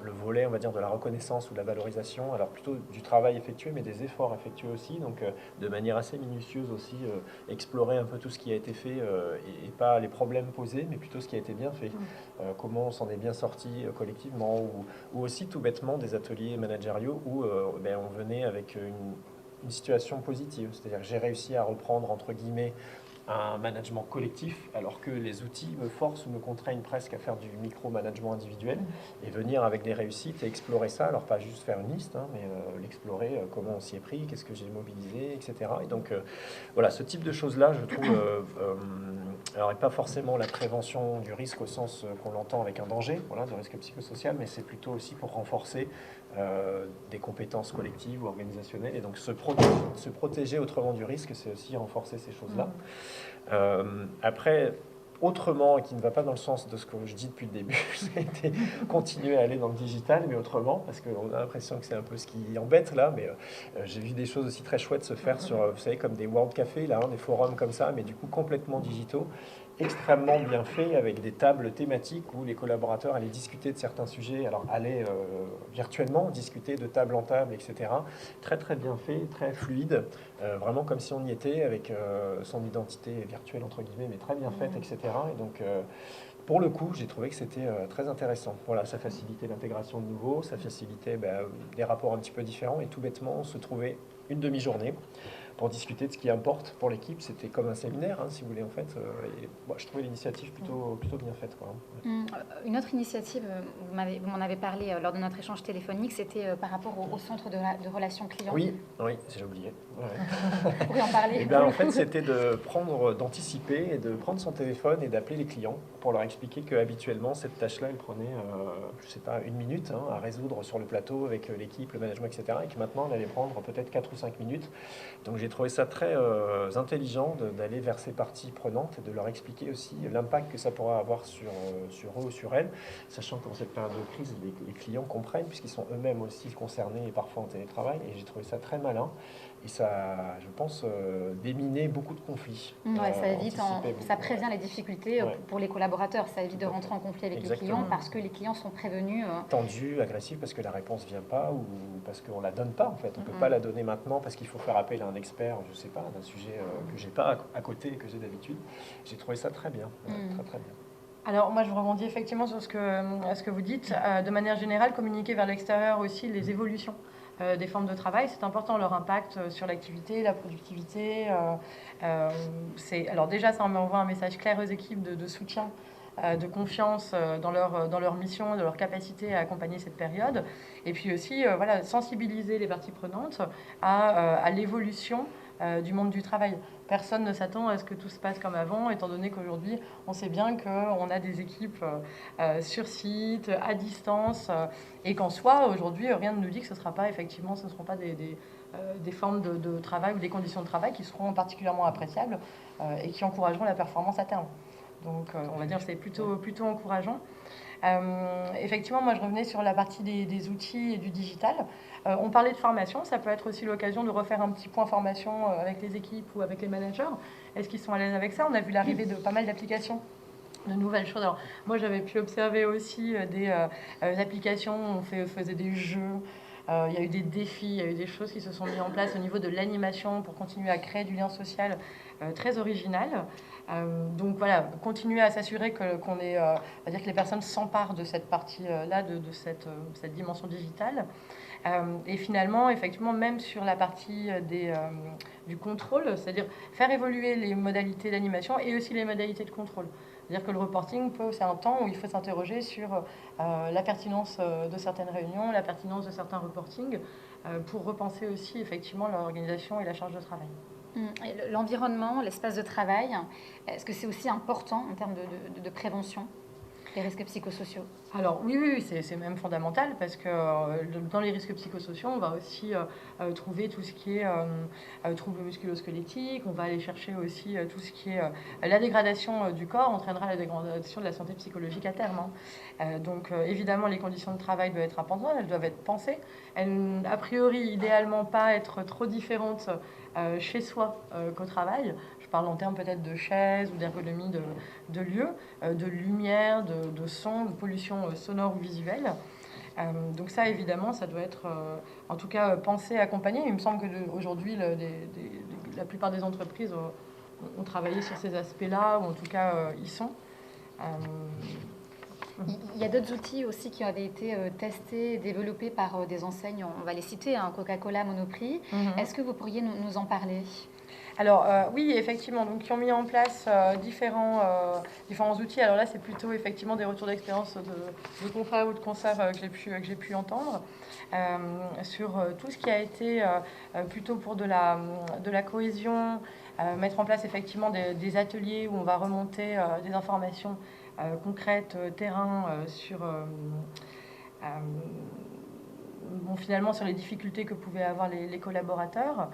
le volet, on va dire, de la reconnaissance ou de la valorisation, alors plutôt du travail effectué, mais des efforts effectués aussi, donc de manière assez minutieuse aussi, explorer un peu tout ce qui a été fait et pas les problèmes posés, mais plutôt ce qui a été bien fait. Comment on s'en est bien sorti collectivement, ou aussi tout bêtement des ateliers managériaux où on venait avec une situation positive, c'est-à-dire que j'ai réussi à reprendre entre guillemets un management collectif, alors que les outils me forcent ou me contraignent presque à faire du micro-management individuel et venir avec des réussites et explorer ça, alors pas juste faire une liste, mais l'explorer, comment on s'y est pris, qu'est-ce que j'ai mobilisé, etc. Et donc voilà, ce type de choses-là, je trouve, alors et pas forcément la prévention du risque au sens qu'on l'entend avec un danger, voilà, de risque psychosocial, mais c'est plutôt aussi pour renforcer des compétences collectives ou organisationnelles, et donc se protéger autrement du risque, c'est aussi renforcer ces choses-là. Après, autrement, et qui ne va pas dans le sens de ce que je dis depuis le début, c'était continuer à aller dans le digital, mais autrement, parce qu'on a l'impression que c'est un peu ce qui embête là, mais j'ai vu des choses aussi très chouettes se faire sur, vous savez, comme des World Café, là, des forums comme ça, mais du coup complètement digitaux, extrêmement bien faits, avec des tables thématiques où les collaborateurs allaient discuter de certains sujets, alors allaient virtuellement discuter de table en table, etc. Très très bien fait, très fluide, vraiment comme si on y était, avec son identité virtuelle entre guillemets, mais très bien faite, etc. Et donc pour le coup, j'ai trouvé que c'était très intéressant. Voilà, ça facilitait l'intégration de nouveaux, ça facilitait des rapports un petit peu différents, et tout bêtement, se trouver une demi-journée pour discuter de ce qui importe pour l'équipe. C'était comme un séminaire, si vous voulez, en fait. Et, je trouvais l'initiative plutôt bien faite, quoi. Une autre initiative, vous m'en avez parlé lors de notre échange téléphonique, c'était par rapport au centre de relations clients. Oui, j'ai oublié. Ouais. Vous pourriez en parler? En fait, c'était d'anticiper et de prendre son téléphone et d'appeler les clients pour leur expliquer qu'habituellement, cette tâche-là, elle prenait, je sais pas, 1 minute à résoudre sur le plateau avec l'équipe, le management, etc. Et que maintenant, elle allait prendre peut-être 4 ou 5 minutes. Donc, j'ai trouvé ça très intelligent d'aller vers ces parties prenantes et de leur expliquer aussi l'impact que ça pourra avoir sur eux ou sur elles, sachant qu'en cette période de crise, les clients comprennent puisqu'ils sont eux-mêmes aussi concernés et parfois en télétravail. Et j'ai trouvé ça très malin. Et ça, je pense, déminer beaucoup de conflits. Ça évite, ça prévient les difficultés pour les collaborateurs. Ça évite de rentrer en conflit avec les clients parce que les clients sont prévenus. Tendus, agressifs, parce que la réponse ne vient pas ou parce qu'on ne la donne pas, en fait. On ne peut pas la donner maintenant parce qu'il faut faire appel à un expert, je ne sais pas, d'un sujet que je n'ai pas à côté et que j'ai d'habitude. J'ai trouvé ça très bien, très très bien. Alors moi je rebondis effectivement sur ce que vous dites. De manière générale, communiquer vers l'extérieur aussi les évolutions des formes de travail, c'est important, leur impact sur l'activité, la productivité. Alors déjà, ça envoie un message clair aux équipes de soutien, de confiance dans leur mission, de leur capacité à accompagner cette période. Et puis aussi, sensibiliser les parties prenantes à l'évolution du monde du travail. Personne ne s'attend à ce que tout se passe comme avant, étant donné qu'aujourd'hui, on sait bien qu'on a des équipes sur site, à distance, et qu'en soi, aujourd'hui, rien ne nous dit que ce ne seront pas des formes de travail ou des conditions de travail qui seront particulièrement appréciables et qui encourageront la performance à terme. Donc, on va dire que c'est plutôt encourageant. Effectivement, moi je revenais sur la partie des outils et du digital. On parlait de formation, ça peut être aussi l'occasion de refaire un petit point formation avec les équipes ou avec les managers. Est-ce qu'ils sont à l'aise avec ça? On a vu l'arrivée de pas mal d'applications, de nouvelles choses. Alors, moi j'avais pu observer aussi des applications où on faisait des jeux. Il y a eu des défis, il y a eu des choses qui se sont mises en place au niveau de l'animation pour continuer à créer du lien social très original. Donc voilà, continuer à s'assurer qu'on est, c'est-à-dire que les personnes s'emparent de cette partie-là, de cette dimension digitale. Et finalement, effectivement, même sur la partie du contrôle, c'est-à-dire faire évoluer les modalités d'animation et aussi les modalités de contrôle. C'est-à-dire que le reporting, c'est un temps où il faut s'interroger sur la pertinence de certaines réunions, la pertinence de certains reportings, pour repenser aussi effectivement l'organisation et la charge de travail. L'environnement, l'espace de travail, est-ce que c'est aussi important en termes de prévention des risques psychosociaux? Alors oui, c'est même fondamental parce que dans les risques psychosociaux, on va aussi trouver tout ce qui est troubles musculo-squelettiques, on va aller chercher aussi tout ce qui est la dégradation du corps entraînera la dégradation de la santé psychologique à terme. Donc évidemment, les conditions de travail doivent être importantes, elles doivent être pensées, elles a priori idéalement pas être trop différentes chez soi qu'au travail. Je parle en termes peut-être de chaises ou d'ergonomie de lieux, de lumière, de son, de pollution sonore ou visuelle. Donc ça, évidemment, ça doit être en tout cas pensé, accompagné. Il me semble qu'aujourd'hui, la plupart des entreprises ont travaillé sur ces aspects-là, ou en tout cas, y sont. Il y a d'autres outils aussi qui avaient été testés, développés par des enseignes, on va les citer, hein, Coca-Cola, Monoprix. Est-ce que vous pourriez nous en parler? Alors oui, effectivement, donc qui ont mis en place différents outils. Alors là, c'est plutôt effectivement des retours d'expérience de confrères ou de concerts que j'ai pu entendre sur tout ce qui a été plutôt pour de la cohésion, mettre en place effectivement des ateliers où on va remonter des informations concrètes, terrain sur finalement sur les difficultés que pouvaient avoir les collaborateurs.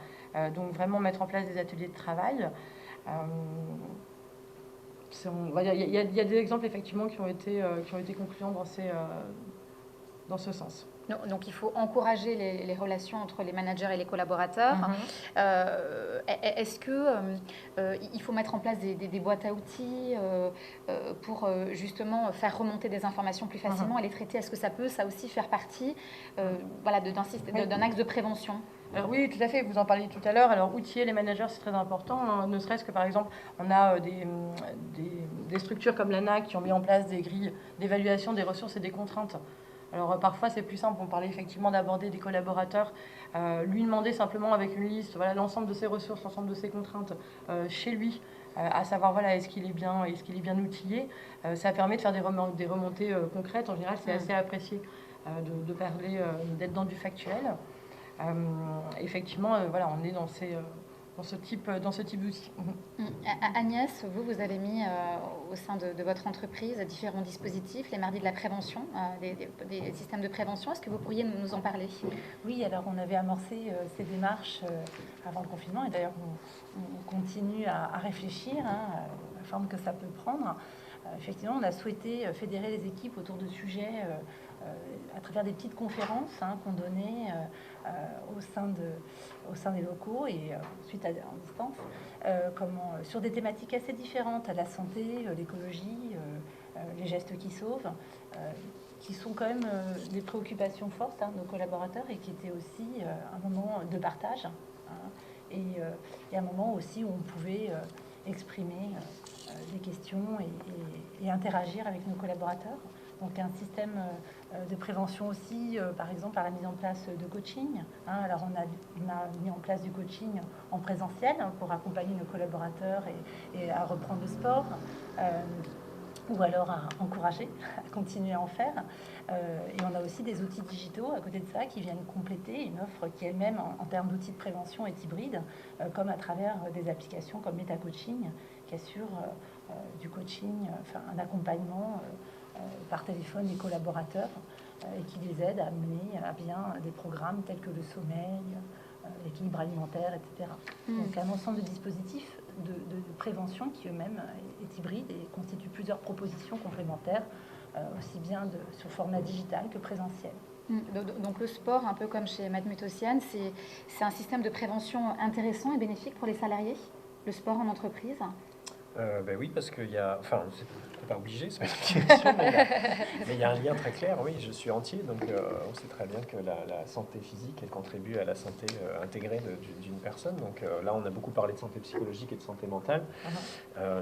Donc vraiment mettre en place des ateliers de travail. Il y a des exemples effectivement qui ont été concluants dans ce sens. Donc il faut encourager les relations entre les managers et les collaborateurs. Est-ce qu'il faut mettre en place des boîtes à outils pour justement faire remonter des informations plus facilement et les traiter? Est-ce que ça peut aussi faire partie d'un axe de prévention? Alors oui, tout à fait, vous en parliez tout à l'heure. Alors outiller les managers, c'est très important, hein. Ne serait-ce que par exemple, on a des structures comme l'ANAC qui ont mis en place des grilles d'évaluation des ressources et des contraintes. Alors parfois c'est plus simple, on parlait effectivement d'aborder des collaborateurs, lui demander simplement avec une liste l'ensemble de ses ressources, l'ensemble de ses contraintes chez lui, à savoir est-ce qu'il est bien outillé. Ça permet de faire des remontées concrètes. En général, c'est assez apprécié de parler, d'être dans du factuel. Effectivement, on est dans ce type d'outils. Agnès, vous avez mis au sein de votre entreprise différents dispositifs, les mardis de la prévention, des systèmes de prévention. Est-ce que vous pourriez nous en parler? Oui, alors on avait amorcé ces démarches avant le confinement et d'ailleurs on continue à réfléchir à la forme que ça peut prendre. Effectivement, on a souhaité fédérer les équipes autour de sujets à travers des petites conférences qu'on donnait au sein des locaux et ensuite en distance, sur des thématiques assez différentes, la santé, l'écologie, les gestes qui sauvent, qui sont quand même des préoccupations fortes de nos collaborateurs et qui étaient aussi un moment de partage et un moment aussi où on pouvait exprimer des questions et interagir avec nos collaborateurs. Donc un système de prévention aussi, par exemple par la mise en place de coaching. Alors on a mis en place du coaching en présentiel pour accompagner nos collaborateurs et à reprendre le sport, ou alors à encourager à continuer à en faire. Et on a aussi des outils digitaux à côté de ça qui viennent compléter une offre qui elle-même en termes d'outils de prévention est hybride, comme à travers des applications comme MetaCoaching qui assure du coaching, un accompagnement par téléphone des collaborateurs et qui les aide à mener à bien des programmes tels que le sommeil, l'équilibre alimentaire, etc. Donc un ensemble de dispositifs de prévention qui eux-mêmes est hybride et constitue plusieurs propositions complémentaires, aussi bien sur format digital que présentiel. Donc le sport, un peu comme chez Matmut Océane, c'est un système de prévention intéressant et bénéfique pour les salariés, le sport en entreprise? Ben oui, parce qu'il y a, enfin, c'est pas obligé, c'est pas une obligation, mais il y a un lien très clair. Oui, je suis entier, donc on sait très bien que la santé physique, elle contribue à la santé intégrée d'une personne. Donc là, on a beaucoup parlé de santé psychologique et de santé mentale.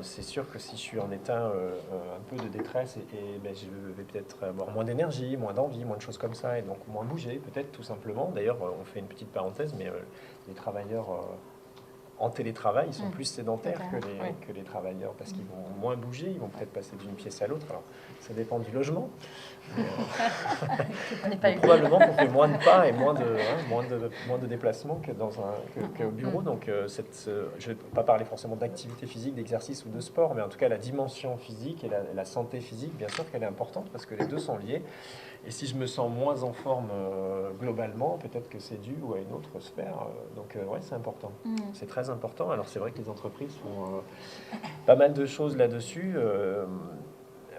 C'est sûr que si je suis en état un peu de détresse, ben, je vais peut-être avoir moins d'énergie, moins d'envie, moins de choses comme ça, et donc moins bouger, peut-être tout simplement. D'ailleurs, on fait une petite parenthèse, mais les travailleurs en télétravail, ils sont plus sédentaires que les travailleurs parce qu'ils vont moins bouger, ils vont peut-être passer d'une pièce à l'autre. Alors, ça dépend du logement. Mais, probablement qu'on fait moins de pas et moins de déplacements que au bureau. Donc, je ne vais pas parler forcément d'activité physique, d'exercice ou de sport, mais en tout cas, la dimension physique et la santé physique, bien sûr qu'elle est importante parce que les deux sont liés. Et si je me sens moins en forme globalement, peut-être que c'est dû à une autre sphère. Donc, ouais, c'est important. C'est très important. Alors, c'est vrai que les entreprises font pas mal de choses là-dessus,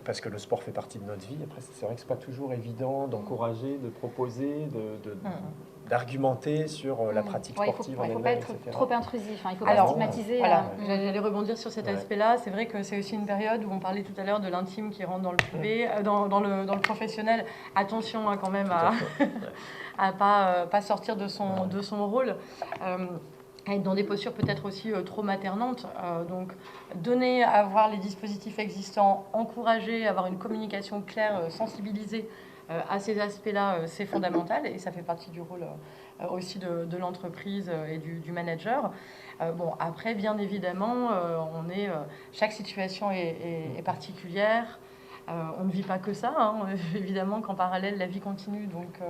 parce que le sport fait partie de notre vie. Après, c'est vrai que c'est pas toujours évident d'encourager, de proposer, d'argumenter sur la pratique sportive en elle-même, etc. Il ne faut pas être trop intrusif, il ne faut pas stigmatiser. Voilà, j'allais rebondir sur cet aspect-là. C'est vrai que c'est aussi une période où on parlait tout à l'heure de l'intime qui rentre dans le privé, dans le professionnel. Attention quand même à pas sortir de son rôle. Être dans des postures peut-être aussi trop maternantes. Donc, avoir les dispositifs existants, encourager, avoir une communication claire, sensibiliser à ces aspects-là, c'est fondamental et ça fait partie du rôle aussi de l'entreprise et du manager. Bon, après, bien évidemment, chaque situation est particulière. On ne vit pas que ça, hein. Évidemment qu'en parallèle, la vie continue. Donc,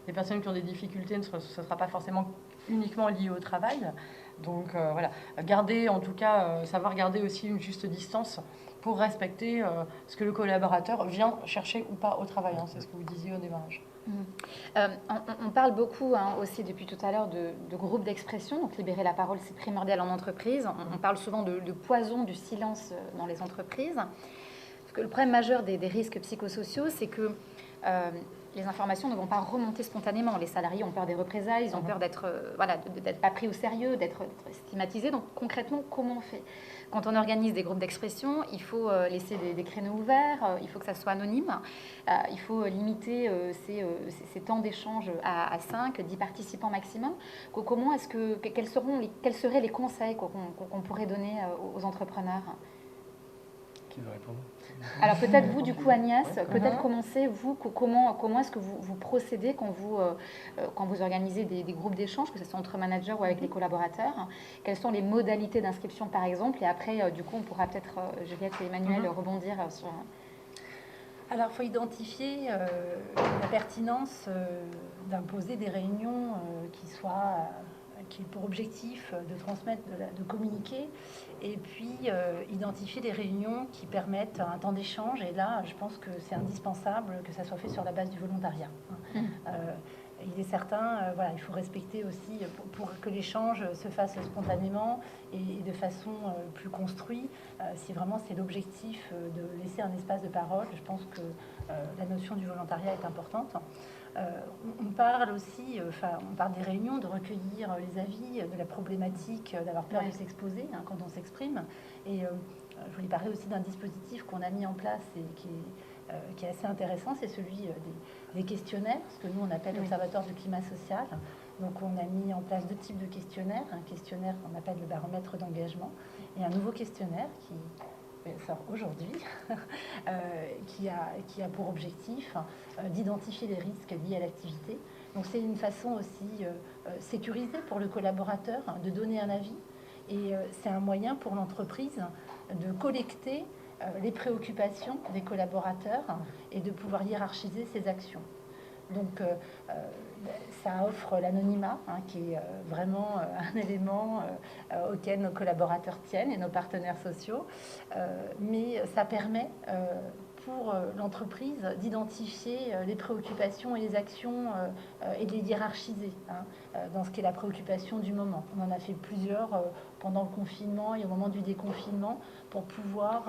les personnes qui ont des difficultés, ce ne sera pas forcément uniquement lié au travail. Donc, voilà. Savoir garder aussi une juste distance pour respecter ce que le collaborateur vient chercher ou pas au travail. Hein. C'est ce que vous disiez au démarrage. On parle beaucoup aussi depuis tout à l'heure de groupes d'expression, donc libérer la parole c'est primordial en entreprise. On parle souvent de poison du silence dans les entreprises. Parce que le problème majeur des risques psychosociaux, c'est que les informations ne vont pas remonter spontanément. Les salariés ont peur des représailles, ils ont peur d'être pas pris au sérieux, d'être stigmatisés. Donc concrètement, comment on fait ? Quand on organise des groupes d'expression, il faut laisser des créneaux ouverts, il faut que ça soit anonyme, il faut limiter ces temps d'échange à 5, 10 participants maximum. Quels seraient les conseils qu'on pourrait donner aux entrepreneurs ? Qui veut répondre ? Alors peut-être vous, du coup, Agnès, peut-être commencer, vous, comment est-ce que vous procédez quand vous organisez des groupes d'échange, que ce soit entre managers ou avec les collaborateurs ? Quelles sont les modalités d'inscription, par exemple ? Et après, du coup, on pourra peut-être, Juliette et Emmanuel, rebondir sur... Alors, il faut identifier la pertinence d'imposer des réunions qui aient pour objectif de transmettre, de communiquer, et puis identifier des réunions qui permettent un temps d'échange. Et là, je pense que c'est indispensable que ça soit fait sur la base du volontariat. Il est certain, il faut respecter aussi, pour que l'échange se fasse spontanément et de façon plus construite, si vraiment c'est l'objectif de laisser un espace de parole, je pense que la notion du volontariat est importante. On parle aussi, on parle des réunions, de recueillir les avis, de la problématique, d'avoir peur de s'exposer quand on s'exprime. Et je voulais parler aussi d'un dispositif qu'on a mis en place et qui est assez intéressant, c'est celui des questionnaires, ce que nous on appelle l'Observatoire du climat social. Donc on a mis en place 2 types de questionnaires, un questionnaire qu'on appelle le baromètre d'engagement et un nouveau questionnaire qui sort aujourd'hui, qui a pour objectif d'identifier les risques liés à l'activité. Donc c'est une façon aussi sécurisée pour le collaborateur de donner un avis et c'est un moyen pour l'entreprise de collecter les préoccupations des collaborateurs et de pouvoir hiérarchiser ses actions. Donc ça offre l'anonymat, qui est vraiment un élément auquel nos collaborateurs tiennent et nos partenaires sociaux, mais ça permet pour l'entreprise d'identifier les préoccupations et les actions et de les hiérarchiser dans ce qui est la préoccupation du moment. On en a fait plusieurs pendant le confinement et au moment du déconfinement pour pouvoir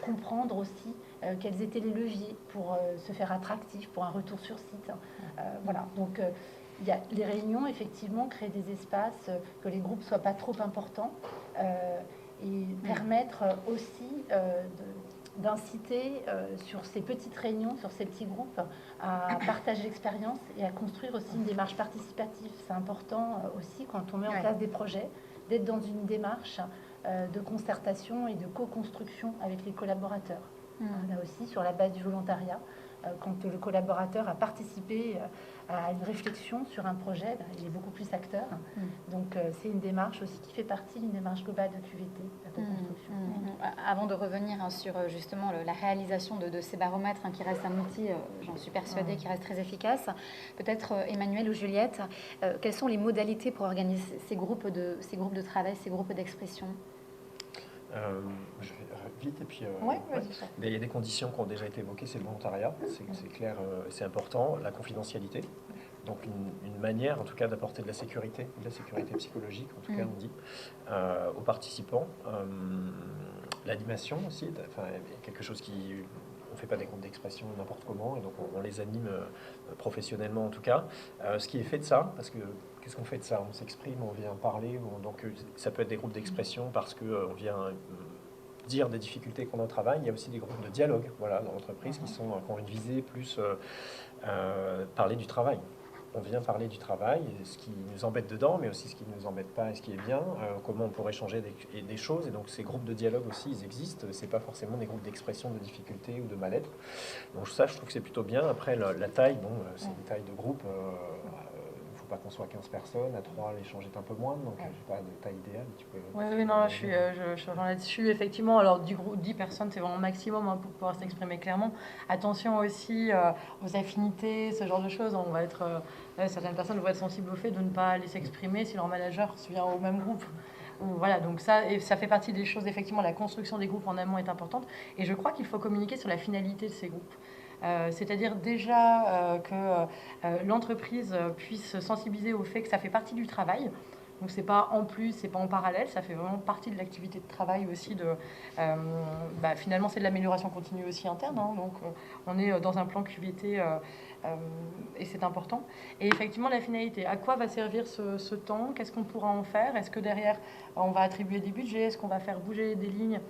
comprendre aussi quels étaient les leviers pour se faire attractif, pour un retour sur site. Voilà, donc il y a les réunions, effectivement, créer des espaces, que les groupes ne soient pas trop importants. et permettre aussi d'inciter sur ces petites réunions, sur ces petits groupes, à partager l'expérience et à construire aussi une démarche participative. C'est important aussi quand on met en place des projets, d'être dans une démarche de concertation et de co-construction avec les collaborateurs. Là aussi, sur la base du volontariat, quand le collaborateur a participé à une réflexion sur un projet, il est beaucoup plus acteur. Donc c'est une démarche aussi qui fait partie d'une démarche globale de QVT, la co-construction. Avant de revenir sur justement la réalisation de ces baromètres, qui reste un outil, j'en suis persuadée, qui reste très efficace, peut-être Emmanuel ou Juliette, quelles sont les modalités pour organiser ces groupes de travail, ces groupes d'expression? Je vais vite et puis vas-y. il y a des conditions qui ont déjà été évoquées, c'est le volontariat, c'est clair, c'est important, la confidentialité, donc une manière en tout cas d'apporter de la sécurité psychologique, en tout cas on dit, aux participants, l'animation aussi, enfin quelque chose qui... On ne fait pas des groupes d'expression n'importe comment, et donc on les anime professionnellement en tout cas. Ce qui est fait de ça, parce que qu'est-ce qu'on fait de ça? On s'exprime, on vient parler, donc ça peut être des groupes d'expression parce qu'on vient dire des difficultés qu'on a au travail. Il y a aussi des groupes de dialogue dans l'entreprise qui ont une visée plus parler du travail. On vient parler du travail, ce qui nous embête dedans, mais aussi ce qui ne nous embête pas et ce qui est bien, comment on pourrait changer des choses. Et donc ces groupes de dialogue aussi, ils existent. Ce n'est pas forcément des groupes d'expression de difficultés ou de mal-être. Donc ça, je trouve que c'est plutôt bien. Après, la taille, c'est une taille de groupe. Il ne faut pas qu'on soit 15 personnes. À 3, l'échange est un peu moins. Donc je n'ai pas de taille idéale. Oui, non, je rejoins là-dessus. Effectivement, alors du groupe, 10 personnes, c'est vraiment le maximum pour pouvoir s'exprimer clairement. Attention aussi aux affinités, ce genre de choses. On va être... certaines personnes vont être sensibles au fait de ne pas aller s'exprimer si leur manager vient au même groupe. Voilà, donc ça fait partie des choses. Effectivement, la construction des groupes en amont est importante. Et je crois qu'il faut communiquer sur la finalité de ces groupes. C'est-à-dire déjà que l'entreprise puisse sensibiliser au fait que ça fait partie du travail. Donc c'est pas en plus, c'est pas en parallèle, ça fait vraiment partie de l'activité de travail aussi. Finalement, c'est de l'amélioration continue aussi interne. Donc on est dans un plan QVT et c'est important. Et effectivement, la finalité, à quoi va servir ce temps? Qu'est-ce qu'on pourra en faire? Est-ce que derrière, on va attribuer des budgets? Est-ce qu'on va faire bouger des lignes?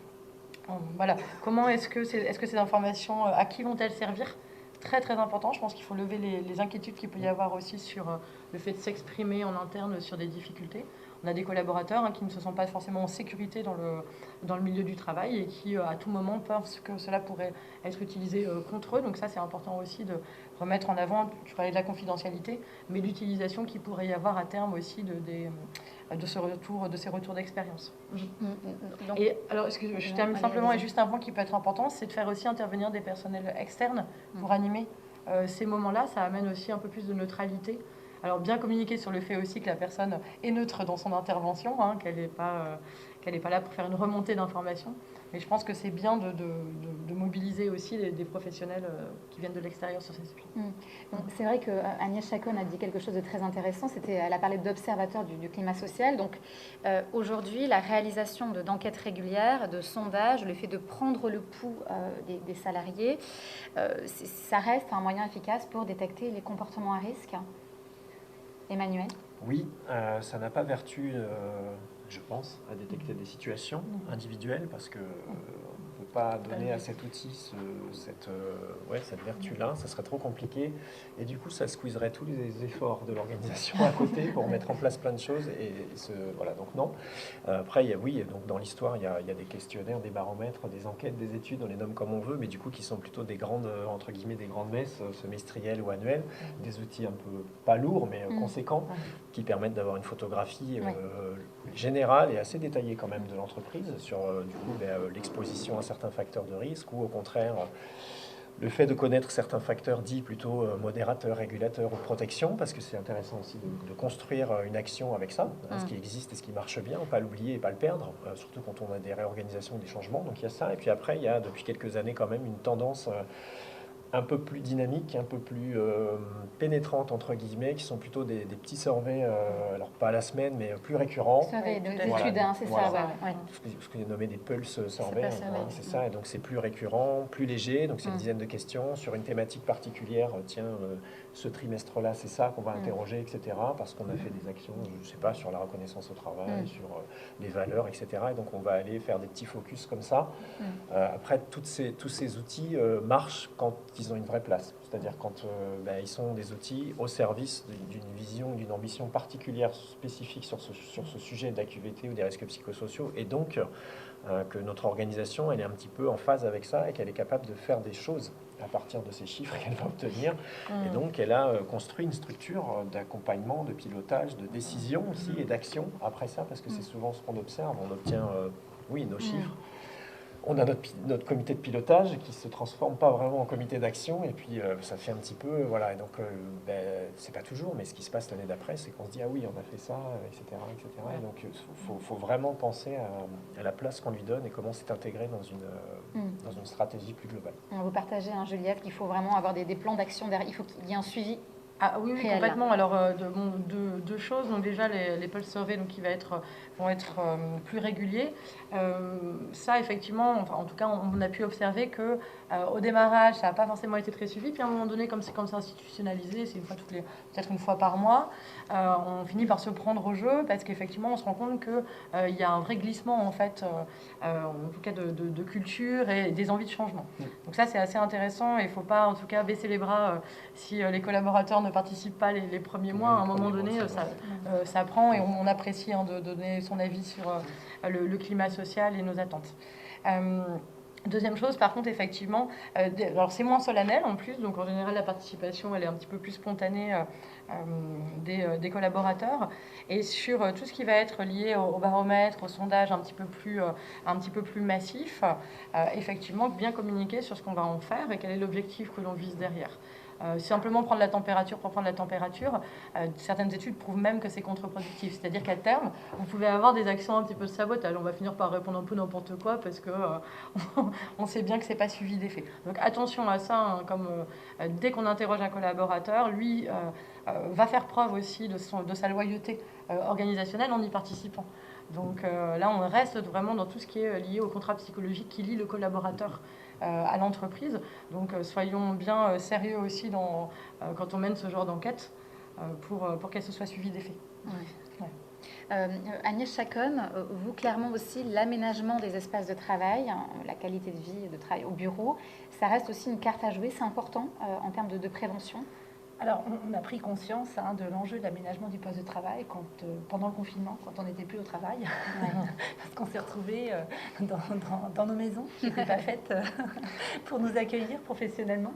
Voilà. Comment est-ce que ces informations, à qui vont-elles servir? Très très important. Je pense qu'il faut lever les inquiétudes qu'il peut y avoir aussi sur le fait de s'exprimer en interne sur des difficultés. On a des collaborateurs qui ne se sentent pas forcément en sécurité dans le milieu du travail et qui à tout moment pensent que cela pourrait être utilisé contre eux. Donc ça, c'est important aussi de remettre en avant, tu parlais de la confidentialité, mais l'utilisation qu'il pourrait y avoir à terme aussi de ces retours d'expérience. Et alors, je termine simplement, et juste un point qui peut être important, c'est de faire aussi intervenir des personnels externes pour animer ces moments-là. Ça amène aussi un peu plus de neutralité. Alors, bien communiquer sur le fait aussi que la personne est neutre dans son intervention, qu'elle n'est pas là pour faire une remontée d'informations. Mais je pense que c'est bien de mobiliser aussi des professionnels qui viennent de l'extérieur sur ces sujets. C'est vrai qu'Agnès Chacon a dit quelque chose de très intéressant. Elle a parlé d'observateur du climat social. Donc aujourd'hui, la réalisation d'enquêtes régulières, de sondages, le fait de prendre le pouls des salariés, ça reste un moyen efficace pour détecter les comportements à risque. Emmanuel? Oui, ça n'a pas vertu, je pense, à détecter des situations individuelles parce que on ne peut pas donner à cet outil cette vertu-là, ça serait trop compliqué et du coup ça squeezerait tous les efforts de l'organisation à côté pour mettre en place plein de choses voilà, donc non. Après, donc dans l'histoire, il y a des questionnaires, des baromètres, des enquêtes, des études, on les nomme comme on veut, mais du coup qui sont plutôt des grandes, entre guillemets, des grandes messes semestrielles ou annuelles, des outils un peu pas lourds mais conséquents qui permettent d'avoir une photographie générale et assez détaillée quand même de l'entreprise sur l'exposition à certains facteurs de risque ou au contraire le fait de connaître certains facteurs dits plutôt modérateurs, régulateurs ou de protection, parce que c'est intéressant aussi de construire une action avec ça, ce qui existe et ce qui marche bien, pas l'oublier et pas le perdre, surtout quand on a des réorganisations, des changements. Donc il y a ça, et puis après il y a depuis quelques années quand même une tendance un peu plus dynamiques, un peu plus pénétrantes, entre guillemets, qui sont plutôt des petits surveys, alors pas à la semaine, mais plus récurrents. Surveille tout à des fait. études, hein, c'est Voilà. ça, ouais. Ce que j'ai nommé des pulse surveys, pulse survey. c'est ça, et donc c'est plus récurrent, plus léger, donc c'est une dizaine de questions sur une thématique particulière. Tiens, ce trimestre-là, c'est ça qu'on va interroger, etc., parce qu'on a fait des actions, je ne sais pas, sur la reconnaissance au travail, sur les valeurs, etc., et donc on va aller faire des petits focus comme ça. Après, tous ces outils marchent quand ils ont une vraie place, c'est-à-dire quand ils sont des outils au service d'une vision, d'une ambition particulière, spécifique sur ce sujet de la QVT ou des risques psychosociaux, et donc que notre organisation elle est un petit peu en phase avec ça et qu'elle est capable de faire des choses à partir de ces chiffres qu'elle va obtenir. Et donc elle a construit une structure d'accompagnement, de pilotage, de décision aussi et d'action après ça, parce que c'est souvent ce qu'on observe. On obtient, nos chiffres. On a notre comité de pilotage qui se transforme pas vraiment en comité d'action, et puis ça fait un petit peu, voilà, et donc c'est pas toujours, mais ce qui se passe l'année d'après, c'est qu'on se dit ah oui, on a fait ça, etc., etc. Et donc faut vraiment penser à la place qu'on lui donne et comment c'est intégré dans une stratégie plus globale. Vous partagez, hein, Juliette, qu'il faut vraiment avoir des plans d'action derrière. Il faut qu'il y ait un suivi. Ah oui, réel. complètement. Alors, deux choses. Donc déjà, les pulse surveys donc, vont être plus réguliers. Ça, effectivement, enfin, en tout cas, on a pu observer que au démarrage, ça n'a pas forcément été très suivi. Puis à un moment donné, comme c'est institutionnalisé, c'est peut-être une fois par mois, on finit par se prendre au jeu parce qu'effectivement, on se rend compte qu'il y a un vrai glissement, en fait, en tout cas de culture et des envies de changement. Donc ça, c'est assez intéressant et il ne faut pas, en tout cas, baisser les bras si les collaborateurs ne participent pas les premiers mois. À un moment donné, ça prend et on apprécie de donner son avis sur le climat social et nos attentes. Deuxième chose, par contre, effectivement, alors c'est moins solennel en plus, donc en général la participation elle est un petit peu plus spontanée des collaborateurs. Et sur tout ce qui va être lié au baromètre, au sondage un petit peu plus massif, effectivement bien communiquer sur ce qu'on va en faire et quel est l'objectif que l'on vise derrière. Simplement prendre la température pour prendre la température, certaines études prouvent même que c'est contre-productif. C'est-à-dire qu'à terme, vous pouvez avoir des actions un petit peu de sabotage. On va finir par répondre un peu n'importe quoi parce que on sait bien que c'est pas suivi d'effet. Donc attention à ça, hein, comme dès qu'on interroge un collaborateur, lui va faire preuve aussi de sa loyauté organisationnelle en y participant. Donc là, on reste vraiment dans tout ce qui est lié au contrat psychologique qui lie le collaborateur à l'entreprise. Donc soyons bien sérieux aussi quand on mène ce genre d'enquête pour qu'elle se soit suivie d'effet. Agnès Chacon, vous, clairement aussi, l'aménagement des espaces de travail, la qualité de vie de travail au bureau, ça reste aussi une carte à jouer, c'est important en termes de prévention. Alors, on a pris conscience de l'enjeu de l'aménagement du poste de travail pendant le confinement, quand on n'était plus au travail, parce qu'on s'est retrouvés dans nos maisons qui n'étaient pas faites pour nous accueillir professionnellement.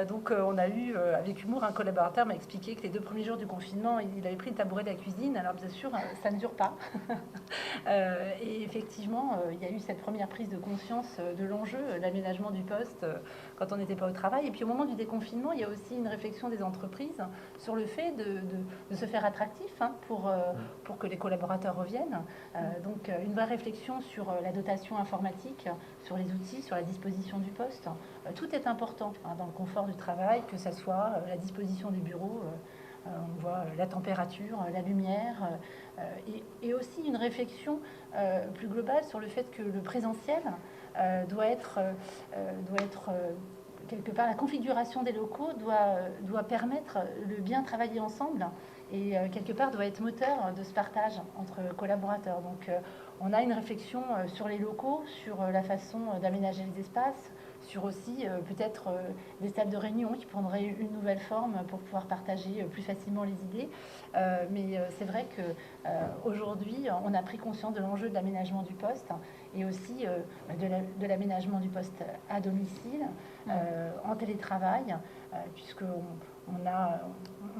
Donc, on a eu, avec humour, un collaborateur m'a expliqué que les 2 premiers jours du confinement, il avait pris le tabouret de la cuisine. Alors, bien sûr, ça ne dure pas. Et effectivement, il y a eu cette première prise de conscience de l'enjeu, l'aménagement du poste, quand on n'était pas au travail. Et puis, au moment du déconfinement, il y a aussi une réflexion des entreprises sur le fait de se faire attractif pour que les collaborateurs reviennent. Donc une vraie réflexion sur la dotation informatique, sur les outils, sur la disposition du poste. Tout est important dans le confort du travail, que ce soit la disposition du bureau, on voit la température, la lumière, et aussi une réflexion plus globale sur le fait que le présentiel doit être quelque part, la configuration des locaux doit permettre de bien travailler ensemble et quelque part doit être moteur de ce partage entre collaborateurs. Donc on a une réflexion sur les locaux, sur la façon d'aménager les espaces, sur aussi peut-être des salles de réunion qui prendraient une nouvelle forme pour pouvoir partager plus facilement les idées. Mais c'est vrai qu'aujourd'hui, on a pris conscience de l'enjeu de l'aménagement du poste et aussi de l'aménagement du poste à domicile, en télétravail, puisqu'on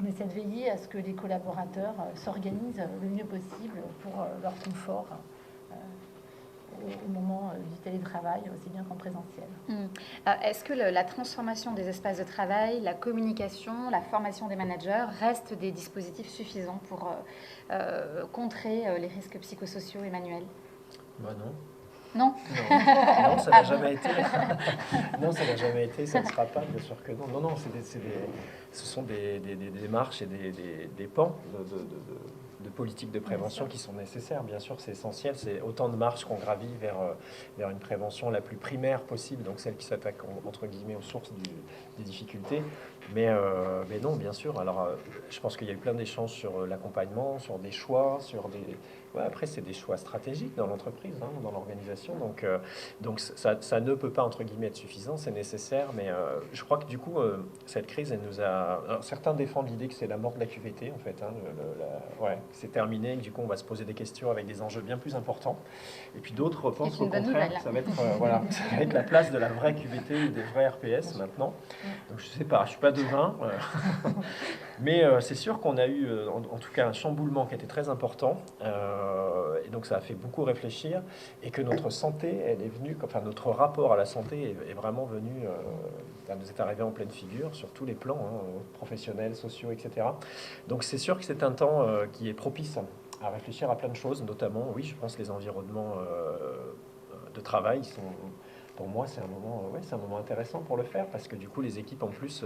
essaie de veiller à ce que les collaborateurs s'organisent le mieux possible pour leur confort au moment du télétravail, aussi bien qu'en présentiel. Est-ce que la transformation des espaces de travail, la communication, la formation des managers restent des dispositifs suffisants pour contrer les risques psychosociaux, Emmanuel ? Non. Non. Non, ça n'a jamais été. Non, ça n'a jamais été, ça ne sera pas, bien sûr que non. Non, non, ce sont des démarches et des pans de politique de prévention qui sont nécessaires. Bien sûr, c'est essentiel. C'est autant de marches qu'on gravit vers une prévention la plus primaire possible, donc celle qui s'attaque entre guillemets aux sources des difficultés. Mais non, bien sûr. Alors, je pense qu'il y a eu plein d'échanges sur l'accompagnement, sur des choix, sur des... Ouais, après, c'est des choix stratégiques dans l'entreprise, hein, dans l'organisation. Donc ça ne peut pas, entre guillemets, être suffisant, c'est nécessaire. Mais je crois que du coup, cette crise, elle nous a... Alors, certains défendent l'idée que c'est la mort de la QVT, en fait. Hein, ouais, c'est terminé, et que du coup, on va se poser des questions avec des enjeux bien plus importants. Et puis d'autres pensent qu'au contraire, ça va être, voilà, ça va être la place de la vraie QVT et des vrais RPS maintenant. Donc je sais pas, je suis pas devin. Mais c'est sûr qu'on a eu, en tout cas, un chamboulement qui était très important. Et donc ça a fait beaucoup réfléchir, et que notre santé, elle est venue, enfin notre rapport à la santé est vraiment venu, nous est arrivé en pleine figure sur tous les plans, hein, professionnels, sociaux, etc. Donc c'est sûr que c'est un temps qui est propice à réfléchir à plein de choses, notamment, oui, je pense les environnements de travail sont, pour moi, c'est un moment intéressant pour le faire, parce que du coup les équipes en plus,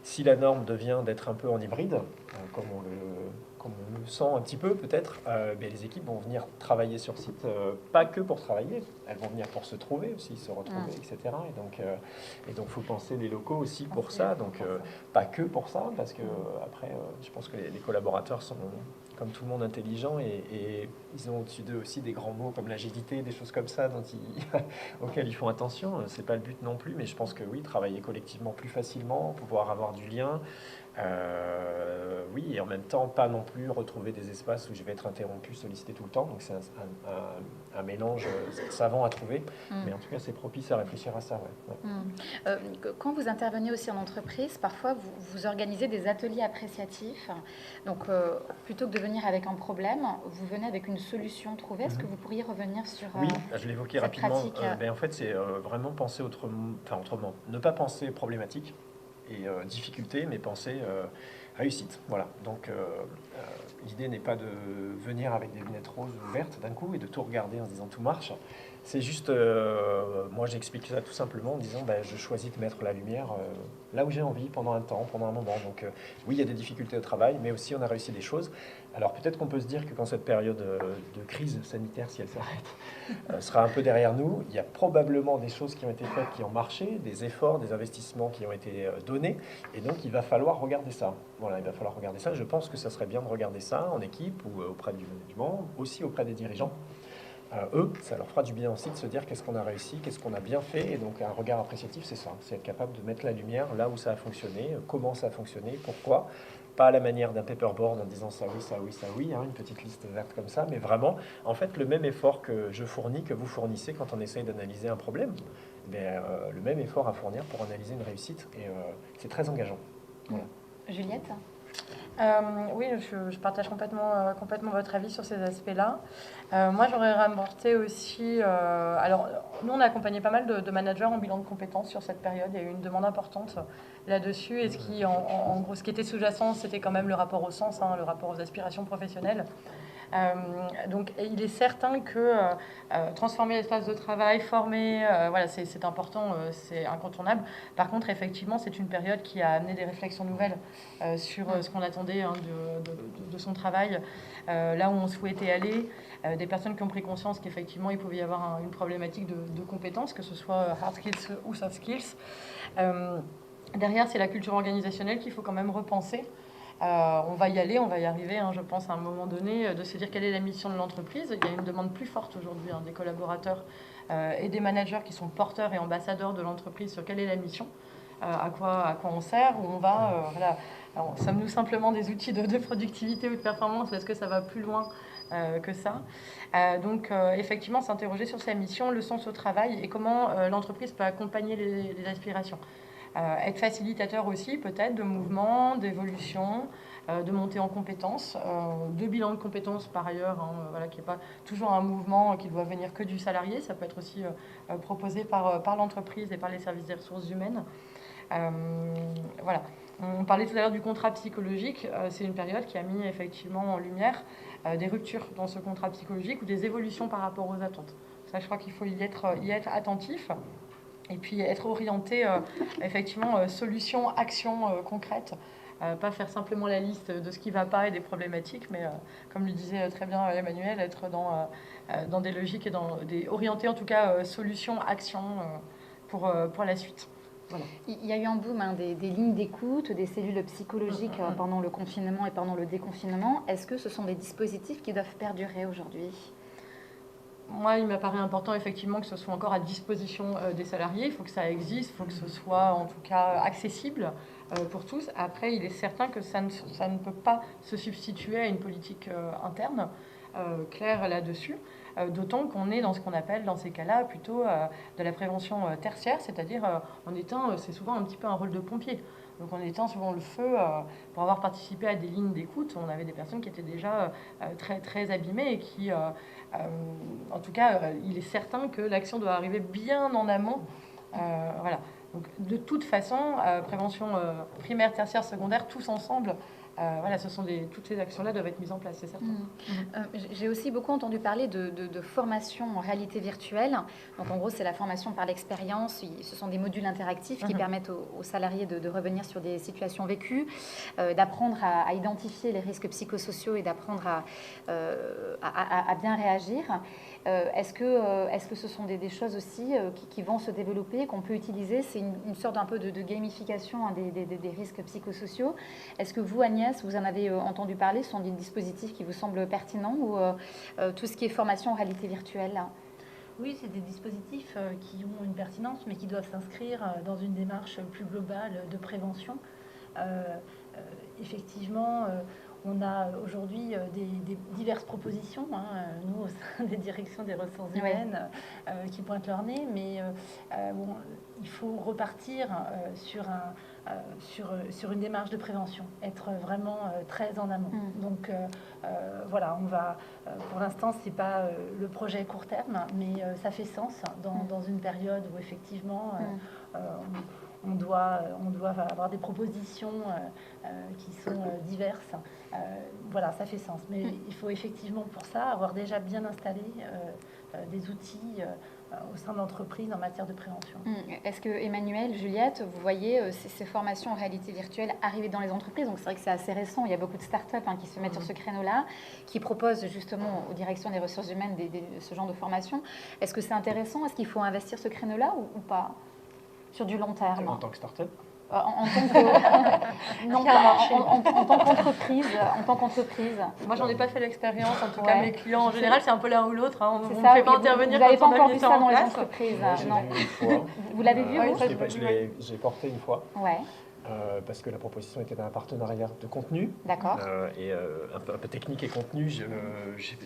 si la norme devient d'être un peu en hybride, comme on le sent un petit peu peut-être, les équipes vont venir travailler sur site, pas que pour travailler, elles vont venir pour se trouver aussi, se retrouver, etc. Et donc, faut penser les locaux aussi pour ça. Donc, pas que pour ça, parce que après, je pense que les collaborateurs sont, comme tout le monde, intelligents, et ils ont au-dessus d'eux aussi des grands mots comme l'agilité, des choses comme ça auxquelles ils font attention. C'est pas le but non plus, mais je pense que oui, travailler collectivement plus facilement, pouvoir avoir du lien. Oui, et en même temps, pas non plus retrouver des espaces où je vais être interrompu, sollicité tout le temps. Donc c'est un mélange savant à trouver. Mais en tout cas, c'est propice à réfléchir à ça. Ouais. Quand vous intervenez aussi en entreprise, parfois vous organisez des ateliers appréciatifs. Donc plutôt que de venir avec un problème, vous venez avec une solution trouvée. Est-ce que vous pourriez revenir sur Oui, je l'évoquais rapidement. En fait, c'est vraiment penser autrement. Ne pas penser problématique et difficulté, mais penser réussite. Voilà. Donc l'idée n'est pas de venir avec des lunettes roses ou vertes d'un coup et de tout regarder en se disant tout marche. C'est juste, moi j'explique ça tout simplement en disant je choisis de mettre la lumière là où j'ai envie, pendant un temps, pendant un moment. Donc oui, il y a des difficultés au travail, mais aussi on a réussi des choses. Alors peut-être qu'on peut se dire que quand cette période de crise sanitaire, si elle s'arrête, sera un peu derrière nous, il y a probablement des choses qui ont été faites, qui ont marché, des efforts, des investissements qui ont été donnés, et donc il va falloir regarder ça. Voilà, il va falloir regarder ça. Je pense que ça serait bien de regarder ça en équipe ou auprès du management, aussi auprès des dirigeants. Eux, ça leur fera du bien aussi de se dire qu'est-ce qu'on a réussi, qu'est-ce qu'on a bien fait. Et donc un regard appréciatif, c'est ça, c'est être capable de mettre la lumière là où ça a fonctionné, comment ça a fonctionné, pourquoi. Pas à la manière d'un paperboard en disant ça oui, ça oui, ça oui, hein, une petite liste verte comme ça, mais vraiment, en fait, le même effort que je fournis, que vous fournissez quand on essaye d'analyser un problème, le même effort à fournir pour analyser une réussite. Et c'est très engageant. Voilà. Juliette ? Oui, je partage complètement votre avis sur ces aspects-là. Moi, j'aurais rapporté aussi... alors, nous, on a accompagné pas mal de managers en bilan de compétences sur cette période. Il y a eu une demande importante là-dessus. Et en gros, ce qui était sous-jacent, c'était quand même le rapport au sens, hein, le rapport aux aspirations professionnelles. Donc, il est certain que transformer l'espace de travail, former, voilà, c'est important, c'est incontournable. Par contre, effectivement, c'est une période qui a amené des réflexions nouvelles sur ce qu'on attendait hein, de son travail, là où on souhaitait aller, des personnes qui ont pris conscience qu'effectivement, il pouvait y avoir une problématique de compétences, que ce soit hard skills ou soft skills. Derrière, c'est la culture organisationnelle qu'il faut quand même repenser. On va y aller, on va y arriver, hein, je pense, à un moment donné, de se dire quelle est la mission de l'entreprise. Il y a une demande plus forte aujourd'hui des collaborateurs et des managers qui sont porteurs et ambassadeurs de l'entreprise sur quelle est la mission, à quoi on sert, où on va. Voilà. Alors, sommes-nous simplement des outils de productivité ou de performance, ou est-ce que ça va plus loin que ça. Donc, effectivement, s'interroger sur sa mission, le sens au travail et comment l'entreprise peut accompagner les aspirations. Être facilitateur aussi, peut-être, de mouvements, d'évolution, de montée en compétences, de bilan de compétences par ailleurs, hein, voilà, qui n'est pas toujours un mouvement qui doit venir que du salarié, ça peut être aussi proposé par l'entreprise et par les services des ressources humaines. Voilà. On parlait tout à l'heure du contrat psychologique, c'est une période qui a mis effectivement en lumière des ruptures dans ce contrat psychologique ou des évolutions par rapport aux attentes. Ça, je crois qu'il faut y être attentif. Et puis être orienté, effectivement, solutions, actions concrètes. Pas faire simplement la liste de ce qui ne va pas et des problématiques, mais comme le disait très bien Emmanuel, être dans des logiques et orienter en tout cas solutions, actions pour la suite. Voilà. Il y a eu un boom des lignes d'écoute, des cellules psychologiques pendant le confinement et pendant le déconfinement. Est-ce que ce sont des dispositifs qui doivent perdurer aujourd'hui ? Moi, il m'apparaît important effectivement que ce soit encore à disposition des salariés. Il faut que ça existe, il faut que ce soit en tout cas accessible pour tous. Après, il est certain que ça ne peut pas se substituer à une politique interne claire là-dessus. D'autant qu'on est dans ce qu'on appelle, dans ces cas-là, plutôt de la prévention tertiaire, c'est-à-dire c'est souvent un petit peu un rôle de pompier. Donc en étant souvent le feu, pour avoir participé à des lignes d'écoute, on avait des personnes qui étaient déjà très, très abîmées et qui, en tout cas, il est certain que l'action doit arriver bien en amont. Voilà. Donc de toute façon, prévention primaire, tertiaire, secondaire, tous ensemble, voilà, toutes ces actions-là doivent être mises en place, c'est certain. J'ai aussi beaucoup entendu parler de formation en réalité virtuelle. Donc en gros, c'est la formation par l'expérience. Ce sont des modules interactifs qui permettent aux salariés de revenir sur des situations vécues, d'apprendre à identifier les risques psychosociaux et d'apprendre à bien réagir. Est-ce que ce sont des choses aussi qui vont se développer, qu'on peut utiliser? C'est une sorte un peu de gamification des risques psychosociaux. Est-ce que vous, Agnès, vous en avez entendu parler? Ce sont des dispositifs qui vous semblent pertinents ou tout ce qui est formation en réalité virtuelle? Oui, c'est des dispositifs qui ont une pertinence, mais qui doivent s'inscrire dans une démarche plus globale de prévention. Effectivement, on a aujourd'hui des diverses propositions, nous, au sein des directions des ressources humaines, qui pointent leur nez, mais il faut repartir sur une démarche de prévention, être vraiment très en amont. Donc voilà, on va, pour l'instant, c'est pas le projet court terme, mais ça fait sens dans une période où effectivement on doit avoir des propositions qui sont diverses. Voilà, ça fait sens. Mais il faut effectivement pour ça avoir déjà bien installé des outils au sein de l'entreprise en matière de prévention. Est-ce que Emmanuel, Juliette, vous voyez ces formations en réalité virtuelle arriver dans les entreprises? Donc c'est vrai que c'est assez récent, il y a beaucoup de startups qui se mettent sur ce créneau-là, qui proposent justement aux directions des ressources humaines ce genre de formation. Est-ce que c'est intéressant? Est-ce qu'il faut investir ce créneau-là ou pas sur du long terme? En tant que start-up? En tant qu'entreprise. Moi, j'en ai pas fait l'expérience. En tout cas, mes clients, en général, c'est un peu l'un ou l'autre. On ne fait pas intervenir vous n'avez pas quand on a encore mis vu ça ça en dans les place. entreprises. J'ai Non. vu une fois. Vous l'avez vu, vous? J'ai porté une fois. Ouais. Parce que la proposition était d'un partenariat de contenu. D'accord. Et un peu technique et contenu,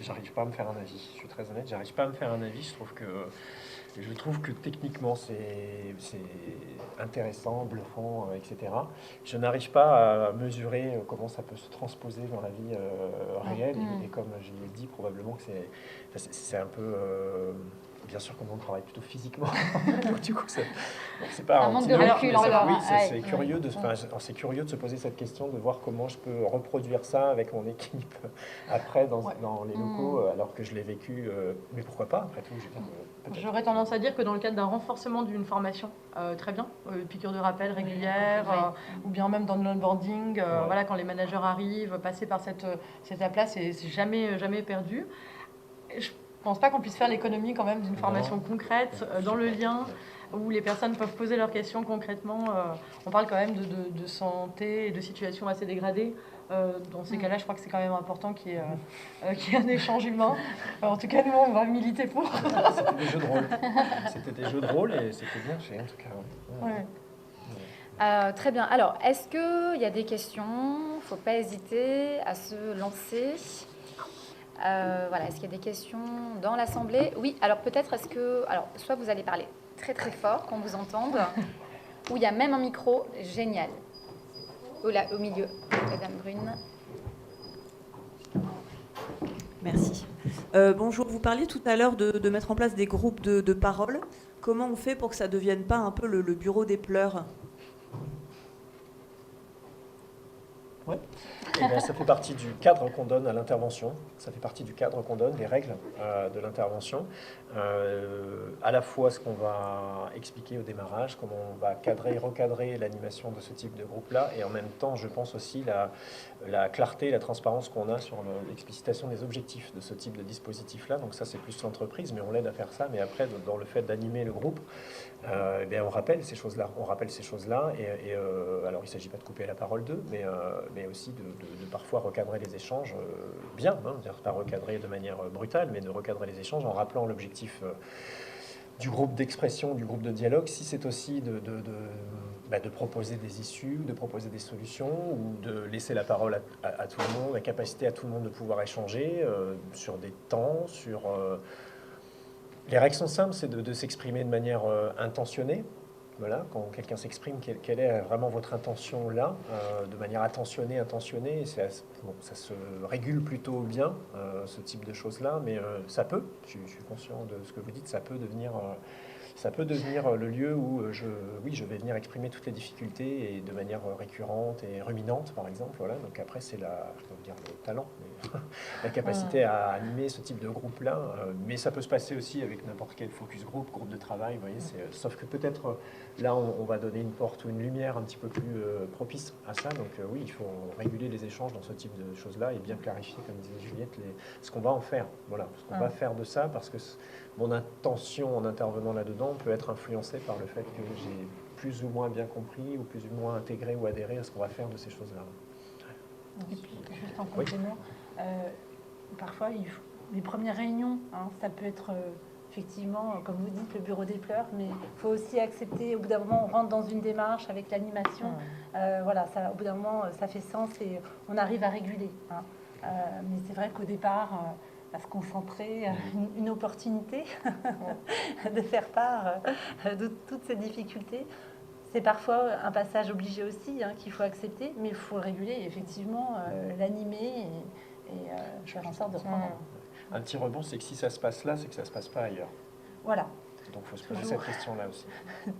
j'arrive pas à me faire un avis. Je suis très honnête, j'arrive pas à me faire un avis. Je trouve que techniquement c'est intéressant, bluffant, etc. Je n'arrive pas à mesurer comment ça peut se transposer dans la vie réelle. Et comme je l'ai dit, probablement que c'est un peu... bien sûr, comme on travaille plutôt physiquement, donc, du coup, c'est pas un manque de recul. Oui, c'est curieux c'est curieux de se poser cette question, de voir comment je peux reproduire ça avec mon équipe après dans les locaux, alors que je l'ai vécu. Mais pourquoi pas, après tout, J'aurais tendance à dire que dans le cadre d'un renforcement d'une formation, très bien, piqûre de rappel régulière, ou bien même dans l'onboarding, voilà, quand les managers arrivent, passer par cette étape-là, c'est jamais perdu. Je pense pas qu'on puisse faire l'économie quand même d'une formation concrète dans le lien où les personnes peuvent poser leurs questions concrètement. On parle quand même de santé et de situations assez dégradées. Dans ces cas-là, je crois que c'est quand même important qu'il y ait un échange humain. En tout cas, nous, on va militer pour. C'était des jeux de rôle. C'était des jeux de rôle et c'était bien fait, en tout cas. Ouais. Très bien. Alors, est-ce qu'il y a des questions? Il ne faut pas hésiter à se lancer. Voilà, est-ce qu'il y a des questions dans l'Assemblée? Oui, alors peut-être alors soit vous allez parler très très fort, qu'on vous entende, ou il y a même un micro, génial. Au milieu, Madame Brune. Merci. Bonjour, vous parliez tout à l'heure de mettre en place des groupes de parole. Comment on fait pour que ça ne devienne pas un peu le bureau des pleurs? Ouais. Eh bien, ça fait partie du cadre qu'on donne à l'intervention. Ça fait partie du cadre qu'on donne, des règles de l'intervention. À la fois ce qu'on va expliquer au démarrage, comment on va cadrer, recadrer l'animation de ce type de groupe-là, et en même temps, je pense aussi la clarté, la transparence qu'on a sur l'explicitation des objectifs de ce type de dispositif-là. Donc ça, c'est plus l'entreprise, mais on l'aide à faire ça. Mais après, dans le fait d'animer le groupe, eh bien, on rappelle ces choses-là. Alors, il ne s'agit pas de couper la parole d'eux, mais aussi de parfois recadrer les échanges bien, hein, c'est-à-dire pas recadrer de manière brutale, mais de recadrer les échanges en rappelant l'objectif du groupe d'expression, du groupe de dialogue, si c'est aussi de proposer des issues, de proposer des solutions, ou de laisser la parole à tout le monde, la capacité à tout le monde de pouvoir échanger sur des temps, sur... Les règles sont simples, c'est de s'exprimer de manière intentionnée. Voilà, quand quelqu'un s'exprime, quelle est vraiment votre intention là, de manière intentionnée, et ça se régule plutôt bien, ce type de choses-là, mais ça peut, je suis conscient de ce que vous dites, ça peut devenir le lieu où je vais venir exprimer toutes les difficultés et de manière récurrente et ruminante, par exemple. Voilà. Donc après, c'est le talent, mais la capacité à animer ce type de groupe-là. Mais ça peut se passer aussi avec n'importe quel focus group de travail. Vous voyez, sauf que peut-être là, on va donner une porte ou une lumière un petit peu plus propice à ça. Donc oui, il faut réguler les échanges dans ce type de choses-là et bien clarifier, comme disait Juliette, ce qu'on va en faire. Voilà, ce qu'on va faire de ça, parce que mon intention en intervenant là-dedans peut être influencée par le fait que j'ai plus ou moins bien compris ou plus ou moins intégré ou adhéré à ce qu'on va faire de ces choses-là. Et puis, juste en complément, parfois, les premières réunions, hein, ça peut être effectivement, comme vous dites, le bureau des pleurs, mais il faut aussi accepter, au bout d'un moment, on rentre dans une démarche avec l'animation. Voilà, ça, au bout d'un moment, ça fait sens et on arrive à réguler. Hein. Mais c'est vrai qu'au départ... à se concentrer, une opportunité de faire part de toutes ces difficultés. C'est parfois un passage obligé aussi, hein, qu'il faut accepter, mais il faut le réguler et effectivement l'animer et faire en sorte de prendre... Un petit rebond, c'est que si ça se passe là, c'est que ça ne se passe pas ailleurs. Voilà. Donc il faut se poser cette question-là aussi.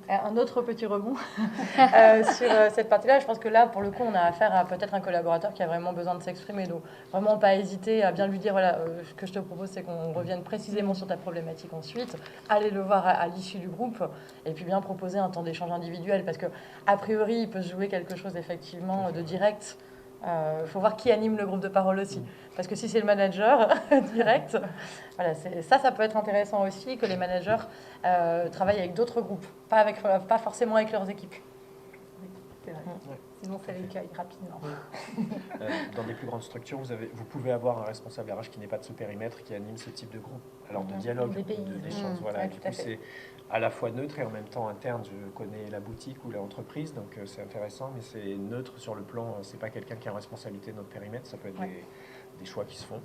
Un autre petit rebond sur cette partie-là. Je pense que là, pour le coup, on a affaire à peut-être un collaborateur qui a vraiment besoin de s'exprimer. Donc, vraiment pas hésiter à bien lui dire, voilà, ce que je te propose, c'est qu'on revienne précisément sur ta problématique ensuite, aller le voir à l'issue du groupe, et puis bien proposer un temps d'échange individuel, parce que a priori, il peut se jouer quelque chose effectivement de direct. Il faut voir qui anime le groupe de parole aussi. Parce que si c'est le manager direct, voilà, ça peut être intéressant aussi que les managers travaillent avec d'autres groupes, pas forcément avec leurs équipes. Oui, c'est vrai. Sinon, ça l'écueille rapidement. Dans des plus grandes structures, vous pouvez avoir un responsable RH qui n'est pas de ce périmètre, qui anime ce type de groupe, alors de dialogue, d'échange. Voilà. Ouais, du coup, c'est à la fois neutre et en même temps interne. Je connais la boutique ou l'entreprise, donc c'est intéressant, mais c'est neutre sur le plan. C'est pas quelqu'un qui a responsabilité de notre périmètre. Ça peut être des choix qui se font.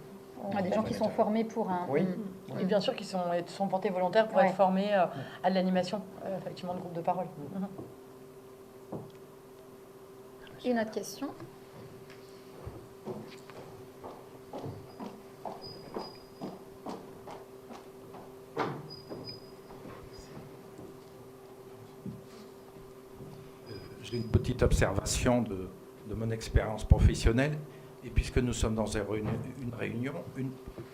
Des gens qui sont formés pour un... Oui. Et bien sûr qui sont portés volontaires pour être formés à de l'animation, effectivement, de groupe de parole. Une autre question. J'ai une petite observation de mon expérience professionnelle, et puisque nous sommes dans une réunion,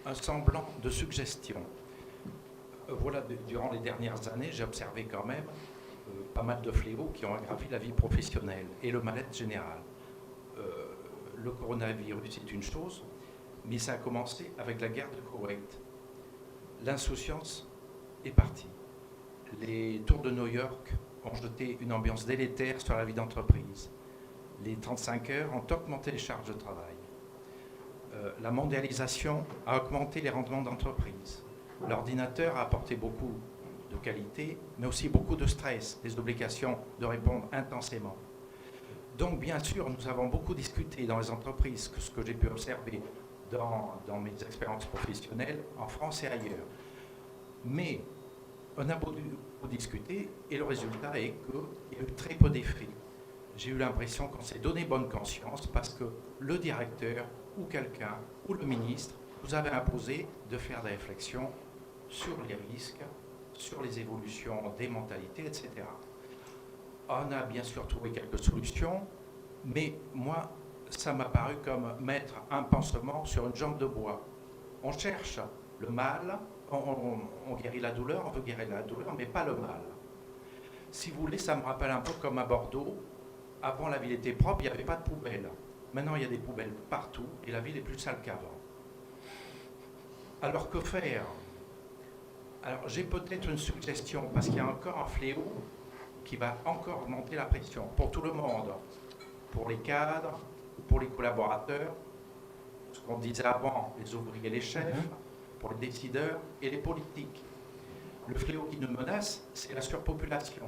un semblant de suggestion. Voilà, durant les dernières années, j'ai observé quand même pas mal de fléaux qui ont aggravé la vie professionnelle et le mal-être général. Le coronavirus est une chose, mais ça a commencé avec la guerre de Koweït. L'insouciance est partie. Les tours de New York ont jeté une ambiance délétère sur la vie d'entreprise. Les 35 heures ont augmenté les charges de travail. La mondialisation a augmenté les rendements d'entreprise. L'ordinateur a apporté beaucoup de qualité, mais aussi beaucoup de stress, des obligations de répondre intensément. Donc, bien sûr, nous avons beaucoup discuté dans les entreprises, ce que j'ai pu observer dans mes expériences professionnelles, en France et ailleurs. Mais on a beaucoup discuté, et le résultat est qu'il y a eu très peu d'effets. J'ai eu l'impression qu'on s'est donné bonne conscience parce que le directeur ou quelqu'un, ou le ministre, vous avait imposé de faire des réflexions sur les risques, sur les évolutions des mentalités, etc. On a bien sûr trouvé quelques solutions, mais moi, ça m'a paru comme mettre un pansement sur une jambe de bois. On cherche le mal, on guérit la douleur, on veut guérir la douleur, mais pas le mal. Si vous voulez, ça me rappelle un peu comme à Bordeaux. Avant, la ville était propre, il n'y avait pas de poubelles. Maintenant, il y a des poubelles partout et la ville est plus sale qu'avant. Alors, que faire? Alors, j'ai peut-être une suggestion, parce qu'il y a encore un fléau qui va encore augmenter la pression pour tout le monde, pour les cadres, pour les collaborateurs, ce qu'on disait avant, les ouvriers, les chefs, pour les décideurs et les politiques. Le fléau qui nous menace, c'est la surpopulation.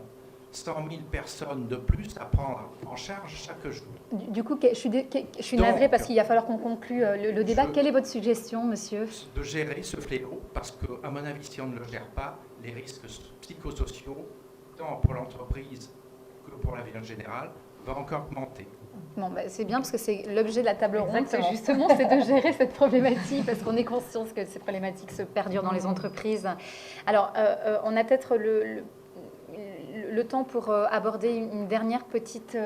100 000 personnes de plus à prendre en charge chaque jour. Du coup, je suis navrée parce qu'il va falloir qu'on conclue le débat. Quelle est votre suggestion, monsieur? De gérer ce fléau, parce qu'à mon avis, si on ne le gère pas, les risques psychosociaux, tant pour l'entreprise que pour la vie en général, vont encore augmenter. Bon, bah, c'est bien parce que c'est l'objet de la table ronde, Exactement. c'est justement c'est de gérer cette problématique parce qu'on est conscient que ces problématiques se perdurent dans les entreprises. Alors, on a peut-être le temps pour aborder une dernière petite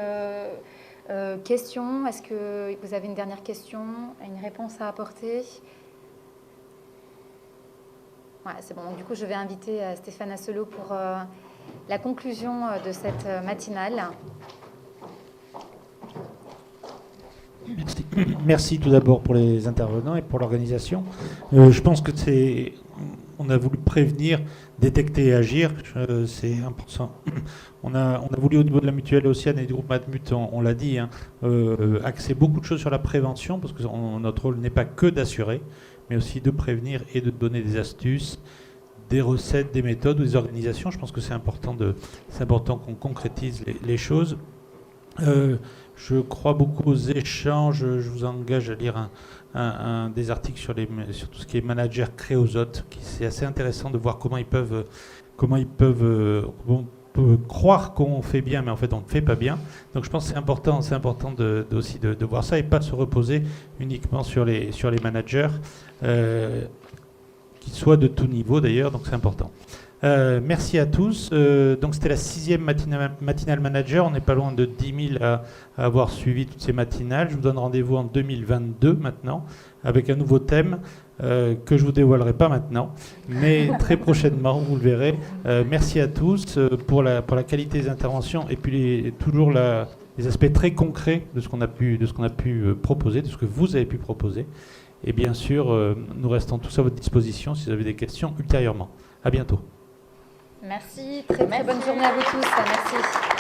question. Est-ce que vous avez une dernière question, une réponse à apporter? Voilà, c'est bon. Du coup, je vais inviter Stéphane Asselot pour la conclusion de cette matinale. Merci tout d'abord pour les intervenants et pour l'organisation. Je pense que on a voulu prévenir, détecter et agir, c'est important. On a voulu au niveau de la mutuelle Océane et du groupe Matmut, on l'a dit, axer beaucoup de choses sur la prévention, parce que notre rôle n'est pas que d'assurer, mais aussi de prévenir et de donner des astuces, des recettes, des méthodes ou des organisations. Je pense que c'est important qu'on concrétise les choses. Je crois beaucoup aux échanges. Je vous engage à lire des articles sur tout ce qui est manager créosote, c'est assez intéressant de voir comment ils peuvent on peut croire qu'on fait bien, mais en fait on ne fait pas bien. Donc je pense que c'est important aussi de voir ça et pas se reposer uniquement sur les managers, qu'ils soient de tout niveau d'ailleurs. Donc c'est important. Merci à tous. Donc c'était la 6e matinale manager. On n'est pas loin de 10 000 à avoir suivi toutes ces matinales. Je vous donne rendez-vous en 2022 maintenant avec un nouveau thème que je vous dévoilerai pas maintenant, mais très prochainement, vous le verrez. Merci à tous pour la qualité des interventions et puis toujours les aspects très concrets de ce qu'on a pu proposer, de ce que vous avez pu proposer. Et bien sûr, nous restons tous à votre disposition si vous avez des questions ultérieurement. À bientôt. Merci, très bonne journée à vous tous. Merci.